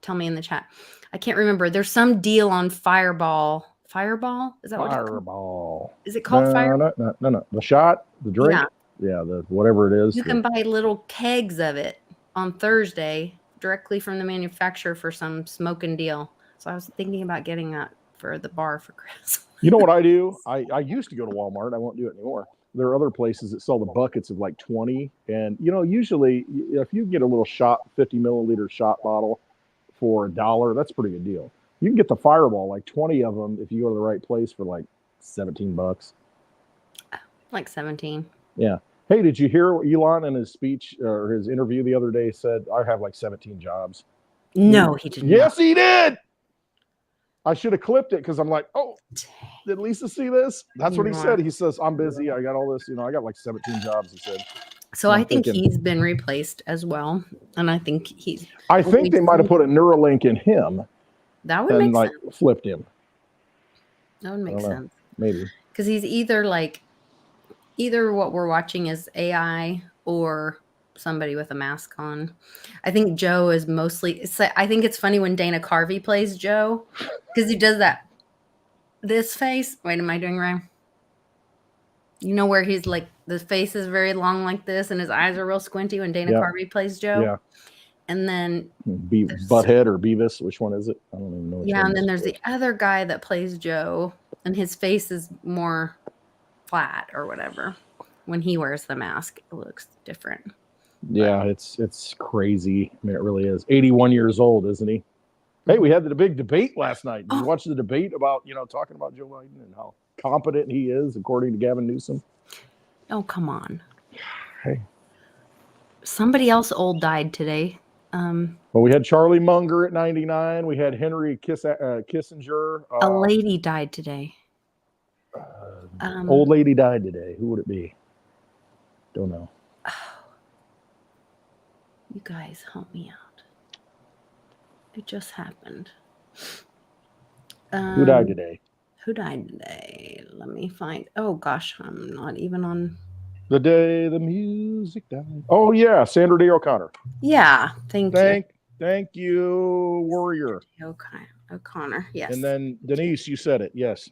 tell me in the chat. I can't remember. There's some deal on Fireball. Fireball? Is that what it's called? Is it called Fireball? No. The shot, the drink. Yeah, the whatever it is. You can buy little kegs of it on Thursday directly from the manufacturer for some smoking deal. So I was thinking about getting that for the bar for Christmas. You know what I do? I used to go to Walmart. I won't do it anymore. There are other places that sell the buckets of like 20. And, you know, usually if you get a little shot, 50 milliliter shot bottle for $1, that's a pretty good deal. You can get the Fireball, like 20 of them, if you go to the right place for like $17. Like 17. Yeah. Hey, did you hear what Elon in his speech or his interview the other day said? I have like 17 jobs. No, he didn't. Yes, he did. I should have clipped it because I'm like, oh, Did Lisa see this? That's what he You said. are- He says, I'm busy. I got all this, I got like 17 jobs, he said. So And I I'm think thinking- he's been replaced as well. And I think he's. I think they might have put a Neuralink in him That would and make like sense. flipped him. That would I make don't know. sense. Maybe. Because he's either what we're watching is AI or somebody with a mask on. I think Joe is mostly. I think it's funny when Dana Carvey plays Joe because he does this face. Wait, am I doing right? You know where he's like the face is very long like this and his eyes are real squinty when Dana Carvey plays Joe. Yeah. And then Butthead or Beavis, which one is it? I don't even know. Which one and then there's the other guy that plays Joe, and his face is more flat or whatever. When he wears the mask, it looks different. Yeah, it's crazy. I mean, it really is. 81 years old, isn't he? Hey, we had the big debate last night. Did you watch the debate about, talking about Joe Biden and how competent he is, according to Gavin Newsom? Oh, come on. Hey. Somebody else old died today. Well, we had Charlie Munger at 99. We had Henry Kissinger. A lady died today. Old lady died today. Who would it be? Don't know. You guys help me out. It just happened. Who died today? Who died today? Let me find. Oh, gosh. I'm not even on. The day the music died. Oh, yeah. Sandra Day O'Connor. Yeah. Thank you. Thank you, Warrior. O'Connor. Yes. And then Denise, you said it. Yes.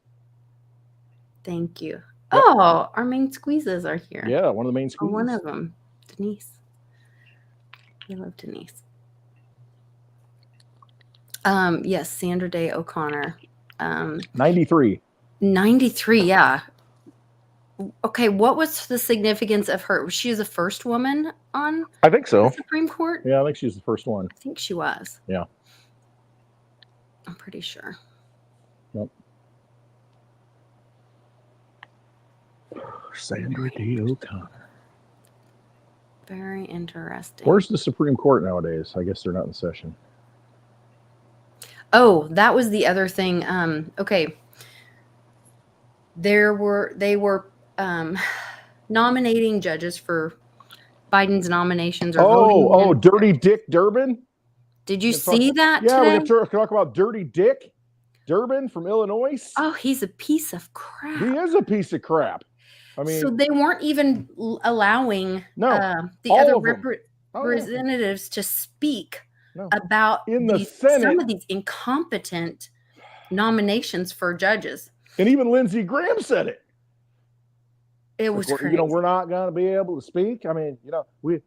Thank you. Yep. Oh, our main squeezes are here. Yeah, one of the main squeezes. One of them. Denise. I love Denise. Yes, Sandra Day O'Connor. 93. 93, yeah. Okay, what was the significance of her? Was she the first woman on I think so. the Supreme Court? Yeah, I think she's the first one. I think she was. Yeah. I'm pretty sure. Yep. Sandra Day O'Connor. Very interesting. Where's the Supreme Court nowadays? I guess they're not in session. Oh, that was the other thing. Okay. They were nominating judges for Biden's nominations. Or Dirty Dick Durbin. Did you see that? Yeah, today? we have to talk about Dirty Dick Durbin from Illinois. Oh, he's a piece of crap. He is a piece of crap. I mean, so they weren't even allowing the other representatives to speak about some of these incompetent nominations for judges. And even Lindsey Graham said it. It was crazy. We're not going to be able to speak. I mean,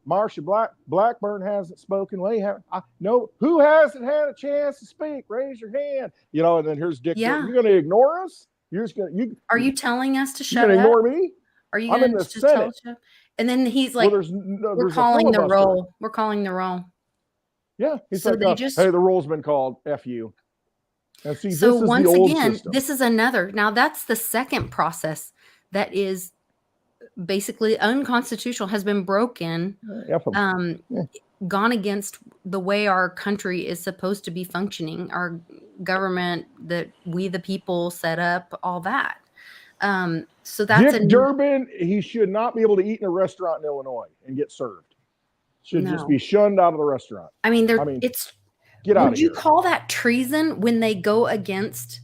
Marsha Blackburn hasn't spoken. Who hasn't had a chance to speak? Raise your hand. And then here's Dick. Yeah. You're going to ignore us? Are you telling us to shut up? You're going to ignore me? Are you going to just tell us? And then he's like, we're calling the roll. We're calling the roll. Yeah. He's hey, the roll's been called. F you. And see, so this is once the old again, system. This is another. Now that's the second process that is basically unconstitutional, has been broken, gone against the way our country is supposed to be functioning, our government that we the people set up, all that. So that's Dick Durbin. He should not be able to eat in a restaurant in Illinois and get served. Should just be shunned out of the restaurant. I mean, it's get out. Would you call that treason when they go against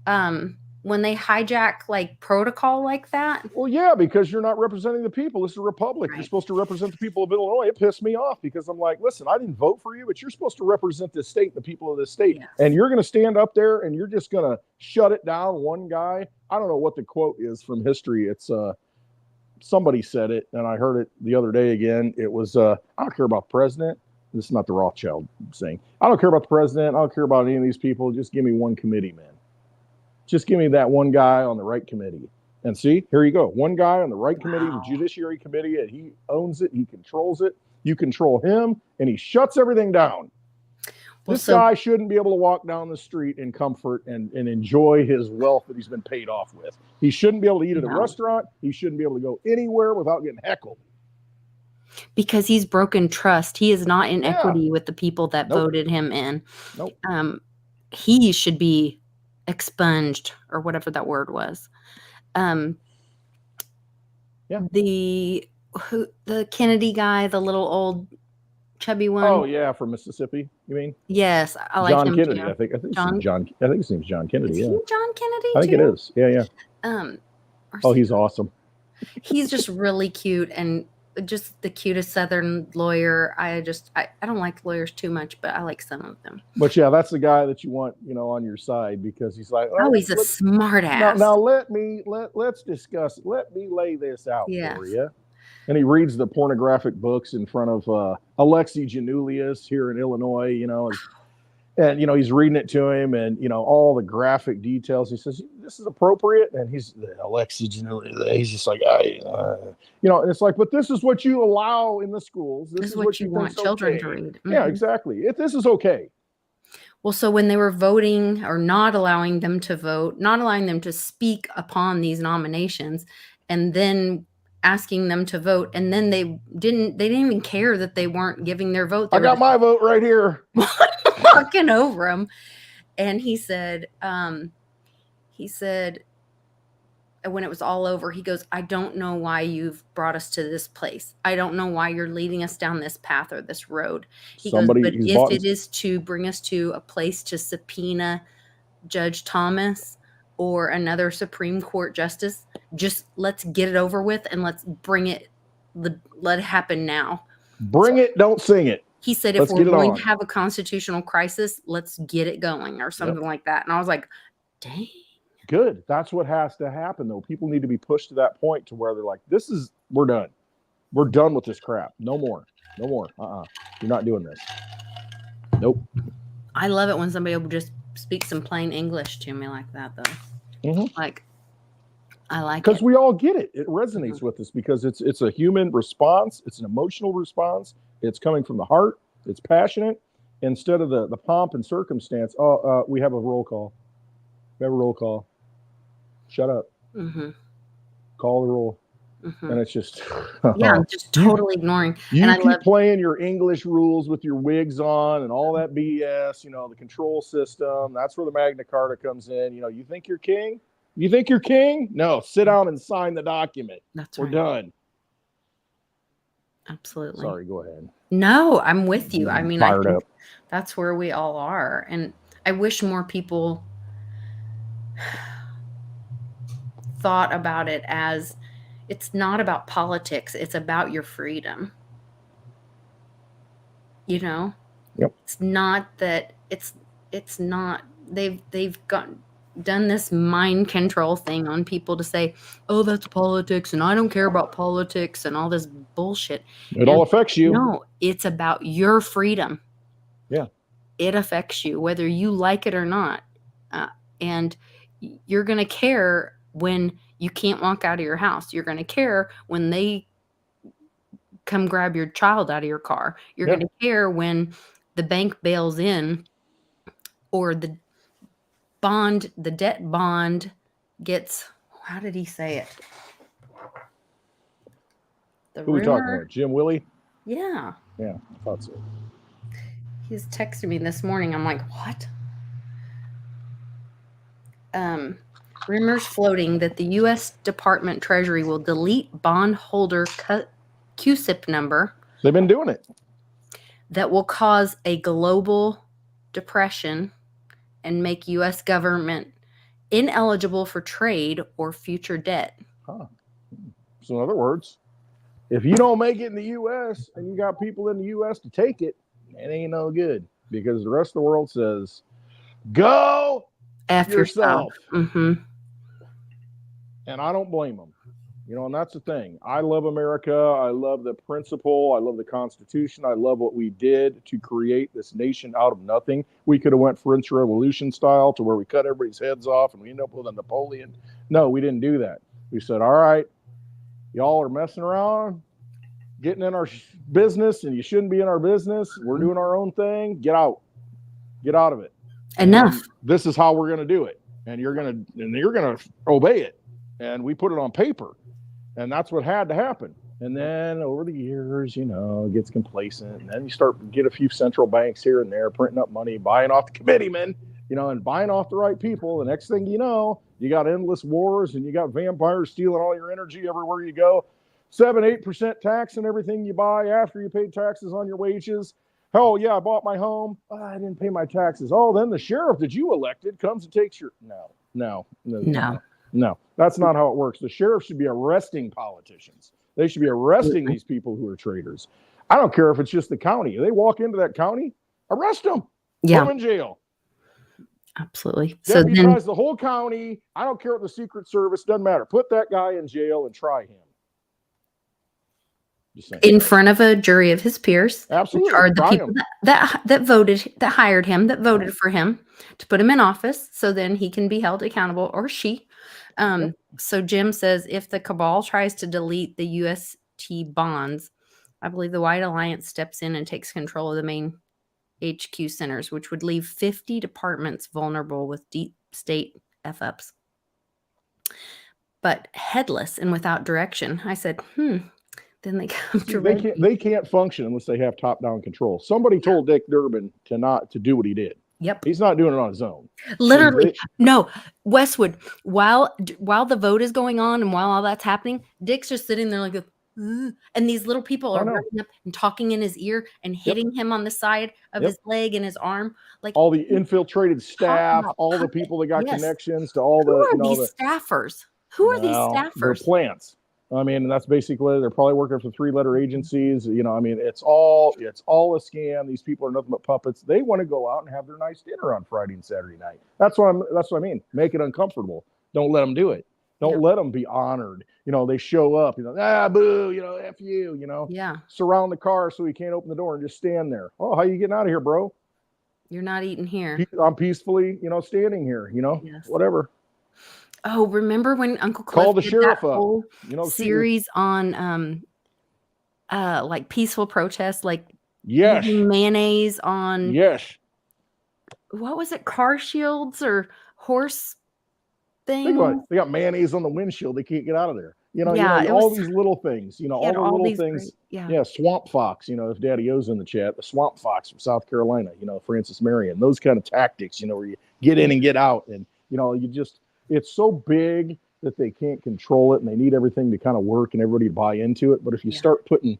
when they hijack like protocol like that? Well, yeah, because you're not representing the people. This is a republic. Right. You're supposed to represent the people of Illinois. It pissed me off because I'm like, listen, I didn't vote for you, but you're supposed to represent this state, the people of this state. Yes. And you're going to stand up there and you're just going to shut it down. One guy, I don't know what the quote is from history. It's somebody said it, and I heard it the other day again. It was, I don't care about the president. This is not the Rothschild saying. I don't care about the president. I don't care about any of these people. Just give me one committee, man. Just give me that one guy on the right committee. And see, here you go. One guy on the right committee, the Judiciary Committee, and he owns it. He controls it. You control him, and he shuts everything down. Well, this guy shouldn't be able to walk down the street in comfort and enjoy his wealth that he's been paid off with. He shouldn't be able to eat at a restaurant. He shouldn't be able to go anywhere without getting heckled. Because he's broken trust. He is not in equity with the people that voted him in. Nope. He should be expunged, or whatever that word was. Yeah. The Kennedy guy, the little old chubby one. Oh yeah, from Mississippi. You mean? Yes, I like John him Kennedy. too. I think it's John, John. I think his name's John Kennedy. is Yeah, he John Kennedy I think too? it is. Yeah. Or Oh, he's awesome. he's just really cute and just the cutest Southern lawyer. I don't like lawyers too much, but I like some of them. But yeah, that's the guy that you want, on your side, because he's like, Oh, he's a smart ass. Now let's discuss it. Let me lay this out Yes. for you. And he reads the pornographic books in front of Alexi Janulius here in Illinois, and he's reading it to him, and all the graphic details. He says, "This is appropriate," and he's Alexi Janulius. He's just like, and it's like, but this is what you allow in the schools. This is what you want children to read. Mm-hmm. Yeah, exactly. This is okay. Well, so when they were voting or not allowing them to vote, not allowing them to speak upon these nominations, and then asking them to vote, and then they didn't even care that they weren't giving their vote. I got my vote right here. Walking over him. And he said, when it was all over, he goes, "I don't know why you've brought us to this place. I don't know why you're leading us down this path or this road." He goes, "But if it is to bring us to a place to subpoena Judge Thomas or another Supreme Court justice, just let's get it over with and let's let it happen now. Bring it, don't sing it." He said, if we're going to have a constitutional crisis, let's get it going, or something like that. And I was like, dang. Good. That's what has to happen, though. People need to be pushed to that point to where they're like, we're done. We're done with this crap. No more. You're not doing this. Nope. I love it when somebody will just speak some plain English to me like that, though. Mm-hmm. Like, I like it. Because we all get it. It resonates with us because it's a human response. It's an emotional response. It's coming from the heart. It's passionate. Instead of the pomp and circumstance, we have a roll call. Shut up. Mm-hmm. Call the roll. Mm-hmm. And it's just... I'm just totally ignoring. You keep playing your English rules with your wigs on and all that BS, the control system. That's where the Magna Carta comes in. You think you're king? You think you're king? No, sit down and sign the document. We're done. Absolutely. Sorry, go ahead. No, I'm with you. I mean, I think up. That's where we all are. And I wish more people thought about it as it's not about politics. It's about your freedom. Yep. It's not that it's not, they've done this mind control thing on people to say, oh, that's politics and I don't care about politics and all this bullshit. It all affects you. No, it's about your freedom. Yeah. It affects you whether you like it or not. And you're going to care when you can't walk out of your house. You're going to care when they come grab your child out of your car. You're going to care when the bank bails in or the debt bond gets, how did he say it? Who are we talking about? Jim Willie? Yeah. Yeah, I thought so. He's texted me this morning. I'm like, what? Rumors floating that the U.S. Department Treasury will delete bondholder CUSIP number. They've been doing it. That will cause a global depression and make U.S. government ineligible for trade or future debt. Huh. So in other words, if you don't make it in the U.S. and you got people in the U.S. to take it, it ain't no good because the rest of the world says, go F yourself. Mm-hmm. And I don't blame them. And that's the thing. I love America. I love the principle. I love the Constitution. I love what we did to create this nation out of nothing. We could have went French Revolution style to where we cut everybody's heads off and we end up with a Napoleon. No, we didn't do that. We said, all right, y'all are messing around, getting in our business, and you shouldn't be in our business. We're doing our own thing. Get out. Get out of it. Enough. And this is how we're going to do it. And you're going to obey it. And we put it on paper. And that's what had to happen. And then over the years, it gets complacent. And then you start to get a few central banks here and there printing up money, buying off the committeemen, and buying off the right people. The next thing you know, you got endless wars and you got vampires stealing all your energy everywhere you go. 7-8% tax on everything you buy after you pay taxes on your wages. Hell yeah, I bought my home. Oh, I didn't pay my taxes. Oh, then the sheriff that you elected comes and takes your no. That's not how it works. The sheriff should be arresting politicians. They should be arresting these people who are traitors. I don't care if it's just the county. If they walk into that county, arrest them. Yeah. Put them in jail. Absolutely. Deputize the whole county. I don't care what the Secret Service, doesn't matter. Put that guy in jail and try him. In front of a jury of his peers. Absolutely. Which are the people that voted, that hired him, that voted for him to put him in office, so then he can be held accountable, or she. So Jim says, if the cabal tries to delete the UST bonds, I believe the White Alliance steps in and takes control of the main HQ centers, which would leave 50 departments vulnerable with deep state F-ups. But headless and without direction. I said, then they come to they can't function unless they have top-down control. Somebody told Dick Durbin to do what he did. Yep. He's not doing it on his own. Literally. No, Westwood, while the vote is going on and while all that's happening, Dick's just sitting there like, and these little people are running up and talking in his ear and hitting him on the side of his leg and his arm. Like all the infiltrated staff, all the people that got connections to all these staffers. Who are these staffers? They're plants. I mean, that's basically, they're probably working for 3-letter agencies. I mean, it's all a scam. These people are nothing but puppets. They want to go out and have their nice dinner on Friday and Saturday night. That's what I mean. Make it uncomfortable. Don't let them do it. Don't let them be honored. They show up, boo, F you, surround the car so he can't open the door and just stand there. Oh, how you getting out of here, bro? You're not eating here. I'm peacefully, standing here, whatever. Oh, remember when Uncle Cliff called the sheriff that whole series on like peaceful protests, like using mayonnaise on what was it, car shields or horse thing? They got mayonnaise on the windshield. They can't get out of there. All these little things. All the little things. Swamp Fox. If Daddy O's in the chat, the Swamp Fox from South Carolina. Francis Marion. Those kind of tactics. Where you get in and get out, and you just. It's so big that they can't control it, and they need everything to kind of work and everybody to buy into it. But if you start putting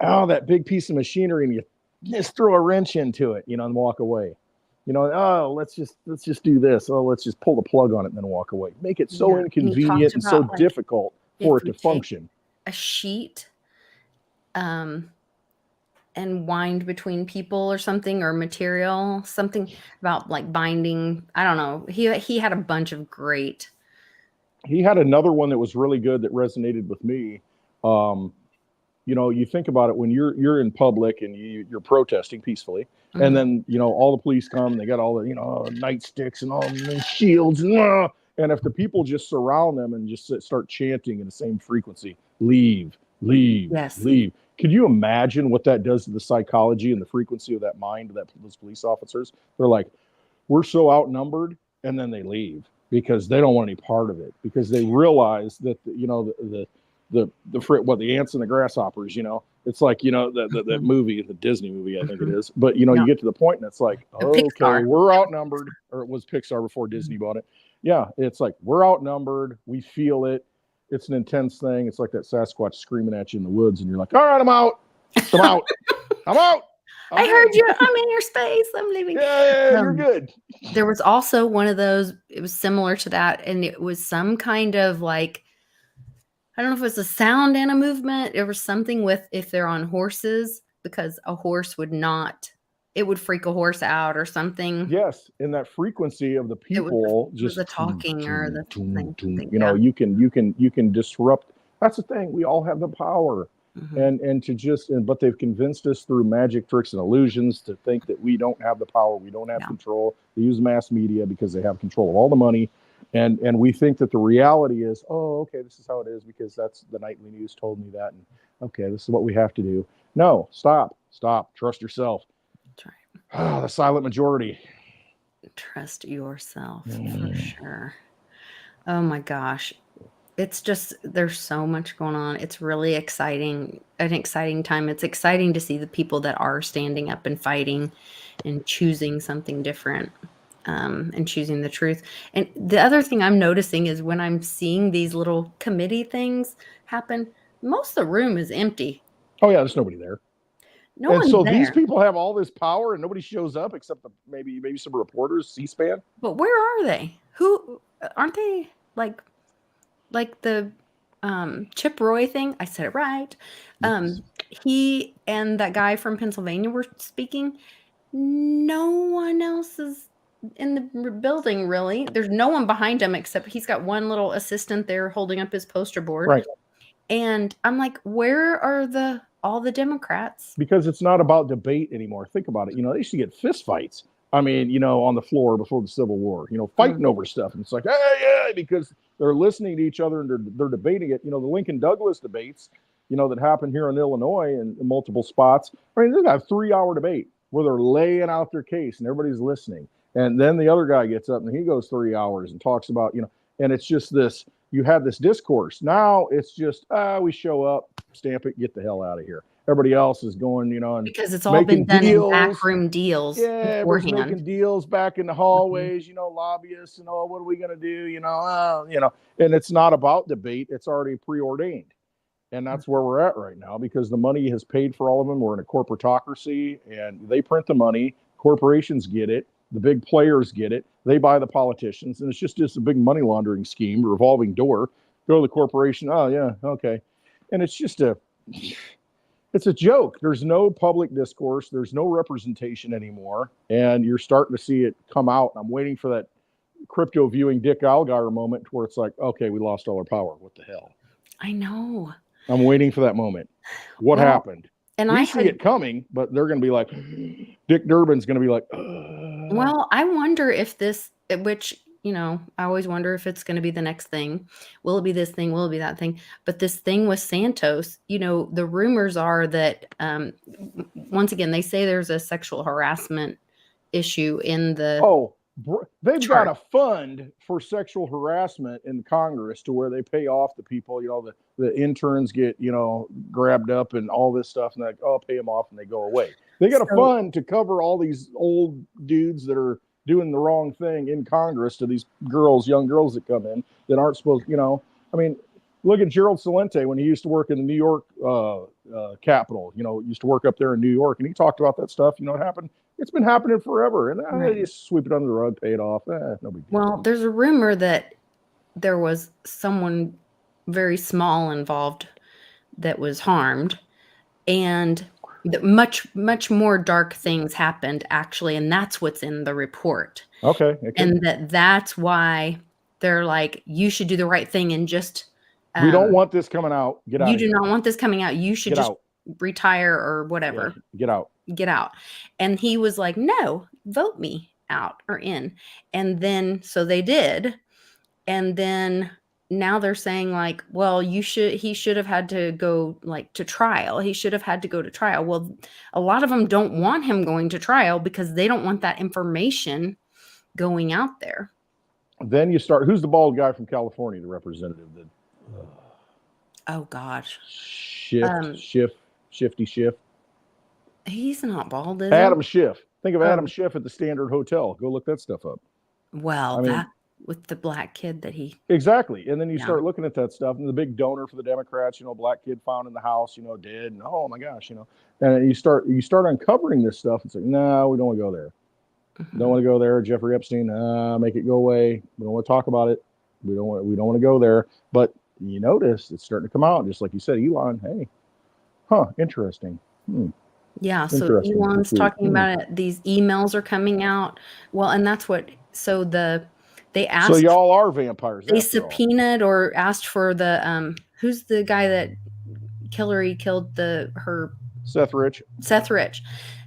that big piece of machinery and you just throw a wrench into it, and walk away, let's just do this. Oh, let's just pull the plug on it and then walk away. Make it so inconvenient and so difficult for it to function. A sheet, and wind between people or something, or material, something about like binding. I don't know. He had a bunch of great. He had another one that was really good that resonated with me. You think about it when you're in public and you're protesting peacefully, and then all the police come and they got all the nightsticks and all the shields and if the people just surround them and just start chanting in the same frequency, leave, leave. Could you imagine what that does to the psychology and the frequency of that mind of those police officers? They're like, we're so outnumbered, and then they leave because they don't want any part of it, because they realize that the ants and the grasshoppers. It's like that movie, the Disney movie, I think it is. But you get to the point and it's like, okay, we're outnumbered, or it was Pixar before Disney bought it. Yeah, it's like we're outnumbered. We feel it. It's an intense thing. It's like that Sasquatch screaming at you in the woods, and you're like, all right, I'm out. I heard you. I'm in your space. I'm leaving. Yeah, you're good. There was also one of those, it was similar to that, and it was some kind of like, I don't know if it was a sound and a movement. It was something with if they're on horses, because a horse would not, it would freak a horse out or something. Yes, and that frequency of the people just the talking or the thing. You can disrupt. That's the thing. We all have the power, but they've convinced us through magic tricks and illusions to think that we don't have the power. We don't have control. They use mass media because they have control of all the money, and we think that the reality is, oh, okay, this is how it is because that's the nightly news told me that, and okay, this is what we have to do. No, stop. Trust yourself. The silent majority. Trust yourself for sure. Oh my gosh. It's just, there's so much going on. It's really exciting, an exciting time. It's exciting to see the people that are standing up and fighting and choosing something different. and choosing the truth. And the other thing I'm noticing is when I'm seeing these little committee things happen, most of the room is empty. Oh yeah, there's nobody there. No And one's so these there. people have all this power, and nobody shows up except maybe some reporters, C-SPAN. But where are they? Who aren't they like the Chip Roy thing? I said it right. Yes. He and that guy from Pennsylvania were speaking. No one else is in the building, really. There's no one behind him except he's got one little assistant there holding up his poster board. Right. And I'm like, where are all the Democrats? Because it's not about debate anymore. Think about it. They used to get fist fights. I mean, on the floor before the Civil War, Mm. fighting over stuff. And it's like, hey, yeah, because they're listening to each other and they're debating it. The Lincoln Douglas debates, that happened here in Illinois and in multiple spots. I mean, they got a 3-hour debate where they're laying out their case and everybody's listening. And then the other guy gets up and he goes 3 hours and talks about, and it's just this, you have this discourse. Now it's just, we show up, stamp it, get the hell out of here. Everybody else is going, and Because it's all been making done in deals. backroom deals Yeah, everybody's beforehand. making deals back in the Mhm. hallways, lobbyists, what are we going to do? And it's not about debate. It's already preordained. And that's where we're at right now because the money has paid for all of them. We're in a corporatocracy and they print the money. Corporations get it. The big players get it. They buy the politicians. And it's just a big money laundering scheme, revolving door. Go to the corporation. Oh, yeah, okay. And it's a joke. There's no public discourse. There's no representation anymore. And you're starting to see it come out. I'm waiting for that crypto viewing Dick Algar moment where it's like, okay, we lost all our power. What the hell? I know. I'm waiting for that moment. What Well, happened? and I We see had it coming, but they're going to be like, Dick Durbin's going to be like, Well, I wonder if which, I always wonder if it's going to be the next thing. Will it be this thing? Will it be that thing? But this thing with Santos, the rumors are that, once again, they say there's a sexual harassment issue in the oh, they've got chart. a fund for sexual harassment in Congress to where they pay off the people, the interns get, grabbed up and all this stuff and like, pay them off and they go away. They got a So, fund to cover all these old dudes that are doing the wrong thing in Congress to these young girls that come in that aren't supposed, I mean, look at Gerald Celente when he used to work in the New York Capitol, used to work up there in New York. And he talked about that stuff, it happened. It's been happening forever. And they right. just sweep it under the rug, pay it off. No big deal. Well, there's a rumor that there was someone very small involved that was harmed, and much, much more dark things happened actually, and that's what's in the report. Okay. And that's why they're like, you should do the right thing and just, We don't want this coming out. Get out you of do here. not want this coming out. You should Get just out. retire or whatever. Yeah, get out. Get out. And he was like, no, vote me out or in. And then, so they did. And then now they're saying like, well, he should have had to go like to trial. He should have had to go to trial. Well, a lot of them don't want him going to trial because they don't want that information going out there. Then you start. Who's the bald guy from California, the representative? Oh gosh. Shifty Schiff. He's not bald, is Adam he? Schiff. Think of Adam Oh, Schiff at the Standard Hotel. Go look that stuff up. well, I mean, that with the black kid that he, exactly. And then you yeah. start looking at that stuff, and the big donor for the Democrats, black kid found in the house, dead. And oh my gosh, and you start uncovering this stuff. It's like, no, we don't want to go there. Mhm. Don't want to go there. Jeffrey Epstein, make it go away. We don't want to talk about it. We don't want to go there. But you notice it's starting to come out, just like you said, Elon. Hey, interesting. Yeah, so Interesting. Elon's talking about it. These emails are coming out. Well, and that's what, so they So asked, y'all are vampires they after all. subpoenaed or asked for the, who's the guy that Hillary killed her Seth Rich.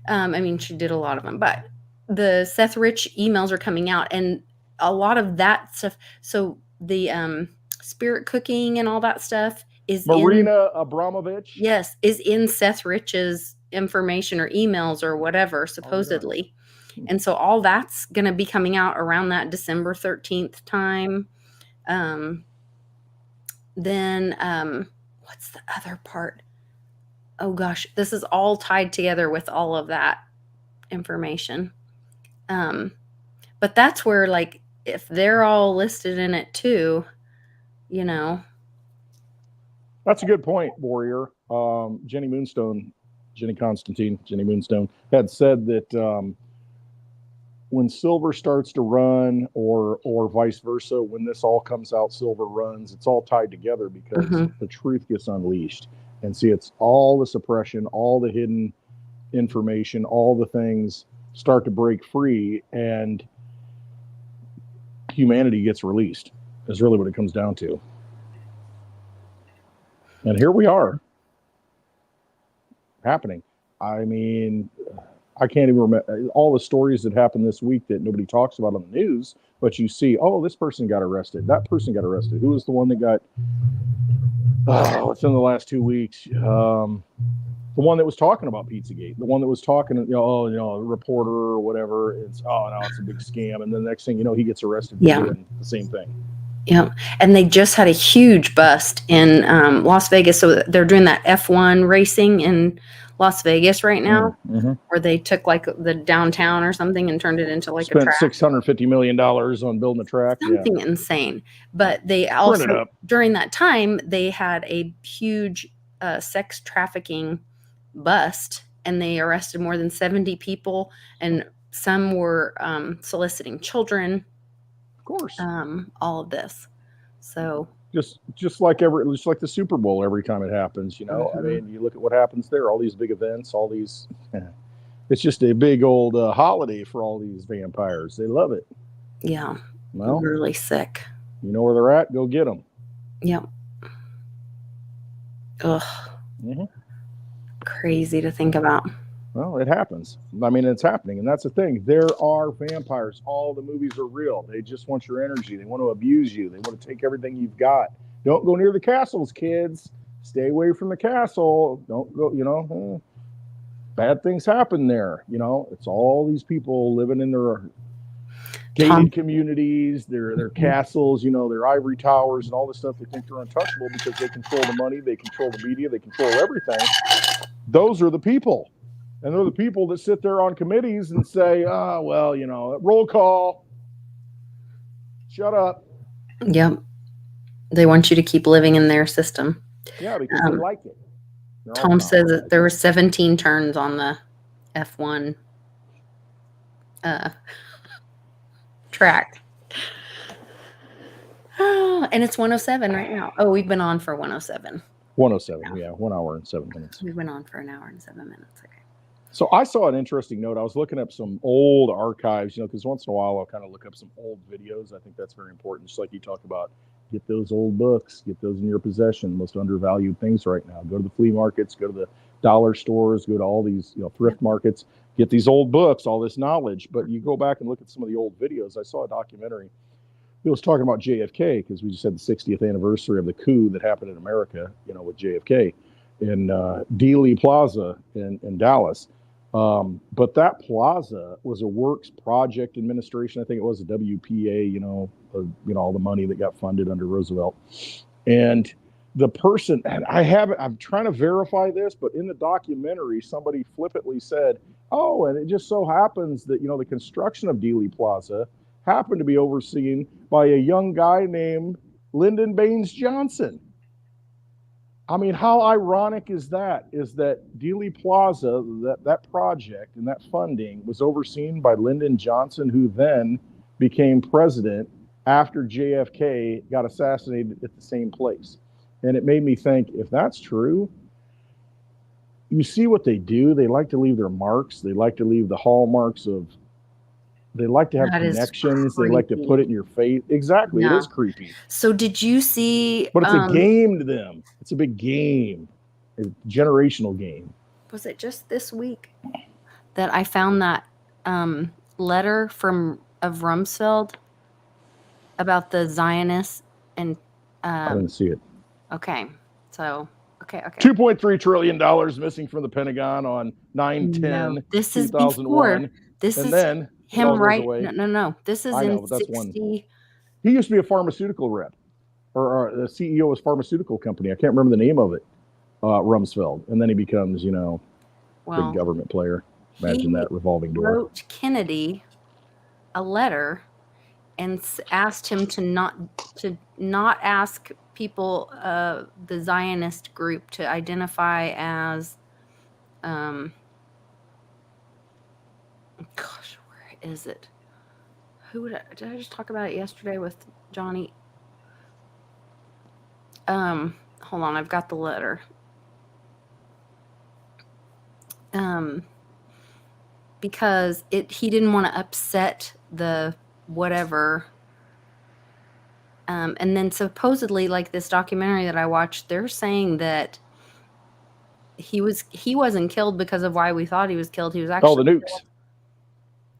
I mean, she did a lot of them, but the Seth Rich emails are coming out and a lot of that stuff. So the, spirit cooking and all that stuff is Marina Abramovich. Yes, is in Seth Rich's information or emails or whatever, supposedly. And so all that's going to be coming out around that December 13th time. Then what's the other part? Oh gosh, this is all tied together with all of that information. But that's where, like, if they're all listed in it too, you know. That's a good point, Warrior. Jenny Moonstone had said that when silver starts to run, or vice versa, when this all comes out, silver runs. It's all tied together because the truth gets unleashed. And see, it's all the suppression, all the hidden information, all the things start to break free, and humanity gets released. Is really what it comes down to. And here we are, happening. I mean, I can't even remember all the stories that happened this week that nobody talks about on the news, but you see, oh, this person got arrested. That person got arrested. Who was the one that got, within the last 2 weeks? The one that was talking about Pizzagate, the one that was talking, a reporter or whatever. It's a big scam. And then the next thing you know, he gets arrested for doing the same thing. Yeah. And they just had a huge bust in Las Vegas. So they're doing that F1 racing in Las Vegas right now, where they took like the downtown or something and turned it into like spent a track. $650 million on building a track. Something insane. But they also, during that time, they had a huge sex trafficking bust, and they arrested more than 70 people, and some were soliciting children. Of course. All of this. So just like the Super Bowl, every time it happens, I mean, you look at what happens there, all these big events, all these, it's just a big old holiday for all these vampires. They love it. Yeah. Well, really sick. You know where they're at? Go get them. Yep. Ugh. Crazy to think about. Well, it happens. I mean, it's happening, and that's the thing. There are vampires. All the movies are real. They just want your energy. They want to abuse you. They want to take everything you've got. Don't go near the castles, kids. Stay away from the castle. Don't go, bad things happen there. It's all these people living in their gated communities, their castles, their ivory towers and all this stuff. They think they're untouchable because they control the money, they control the media, they control everything. Those are the people. And they're the people that sit there on committees and say, roll call. Shut up. Yep. They want you to keep living in their system. Yeah, because they like it. Tom says that there were 17 turns on the F1 track. And it's 107 right now. Oh, we've been on for 107. 107, yeah, 1 hour and 7 minutes. We went on for an hour and 7 minutes. Okay. So I saw an interesting note. I was looking up some old archives, because once in a while I'll kind of look up some old videos. I think that's very important. Just like you talk about, get those old books, get those in your possession. Most undervalued things right now. Go to the flea markets, go to the dollar stores, go to all these thrift markets, get these old books, all this knowledge. But you go back and look at some of the old videos. I saw a documentary. It was talking about JFK because we just had the 60th anniversary of the coup that happened in America, with JFK in Dealey Plaza in Dallas. But that plaza was a works project administration. I think it was a WPA, all the money that got funded under Roosevelt. And the person, and I'm trying to verify this, but in the documentary, somebody flippantly said, and it just so happens that, the construction of Dealey Plaza happened to be overseen by a young guy named Lyndon Baines Johnson. I mean, how ironic is that? Is that Dealey Plaza, that project and that funding was overseen by Lyndon Johnson, who then became president after JFK got assassinated at the same place. And it made me think, if that's true, you see what they do. They like to leave their marks. They like to leave the hallmarks of, they like to have connections. They like to put it in your face. Exactly. Yeah. It is creepy. So did you see? But it's a game to them. It's a big game, a generational game. Was it just this week that I found that letter of Rumsfeld about the Zionists and? I didn't see it. Okay. So. Okay. $2.3 trillion missing from the Pentagon on 9/10. This is before. This and is then him, right? No. This is in 60. He used to be a pharmaceutical rep, or the CEO of a pharmaceutical company. I can't remember the name of it. Rumsfeld, and then he becomes, big government player. Imagine that revolving door. Wrote Kennedy a letter and asked him to not ask people, the Zionist group, to identify as, gosh, where is it? Did I just talk about it yesterday with Johnny? Hold on, I've got the letter. Because he didn't want to upset the whatever. And then supposedly, like this documentary that I watched, they're saying that he wasn't killed because of why we thought he was killed. He was actually the nukes.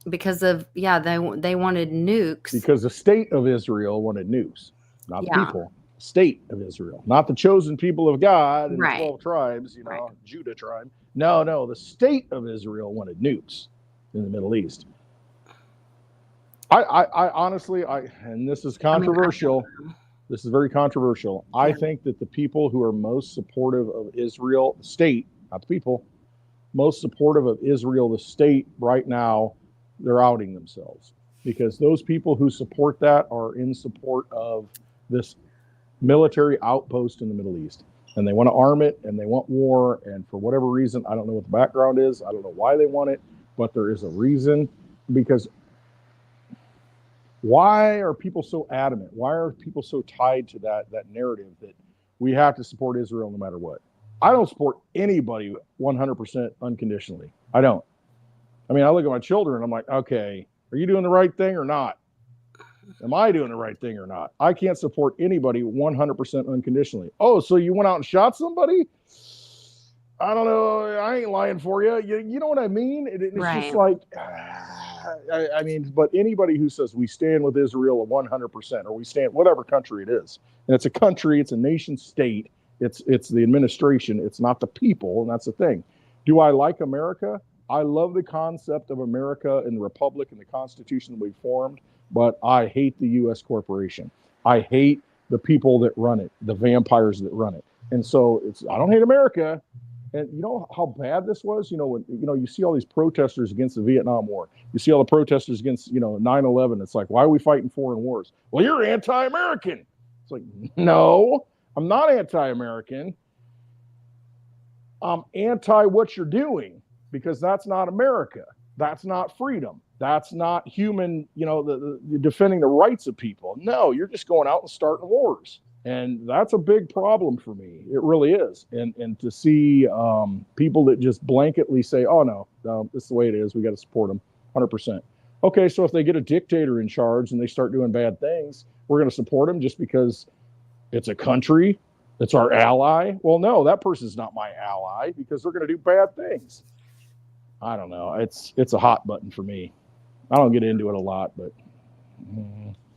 Because of, they wanted nukes. Because the state of Israel wanted nukes, not the people. State of Israel, not the chosen people of God and the 12 tribes, Judah tribe. No, the state of Israel wanted nukes in the Middle East. I honestly, and this is controversial. This is very controversial. Yeah. I think that the people who are most supportive of Israel, the state, not the people, most supportive of Israel, the state right now, they're outing themselves, because those people who support that are in support of this military outpost in the Middle East, and they want to arm it, and they want war, and for whatever reason, I don't know what the background is, I don't know why they want it, but there is a reason. Because why are people so adamant? Why are people so tied to that narrative that we have to support Israel no matter what? I don't support anybody 100% unconditionally. I don't. I mean, I look at my children and I'm like, okay, are you doing the right thing or not? Am I doing the right thing or not? I can't support anybody 100% unconditionally. Oh, so you went out and shot somebody? I don't know. I ain't lying for you. You know what I mean? It's just like, I mean, but anybody who says we stand with Israel 100%, or we stand whatever country it is, and it's a country, it's a nation state, it's the administration, it's not the people, and that's the thing. Do I like America? I love the concept of America and the Republic and the Constitution that we formed, but I hate the U.S. corporation. I hate the people that run it, the vampires that run it. And so I don't hate America. And you know how bad this was? When you see all these protesters against the Vietnam War. You see all the protesters against, 9/11. It's like, why are we fighting foreign wars? Well, you're anti-American. It's like, no, I'm not anti-American. I'm anti what you're doing, because that's not America. That's not freedom. That's not human, the defending the rights of people. No, you're just going out and starting wars. And that's a big problem for me. It really is. And to see people that just blanketly say, oh, no, this is the way it is. We got to support them 100%. Okay, so if they get a dictator in charge and they start doing bad things, we're going to support them just because it's a country, it's our ally. Well, no, that person's not my ally, because they're going to do bad things. I don't know. It's a hot button for me. I don't get into it a lot, but.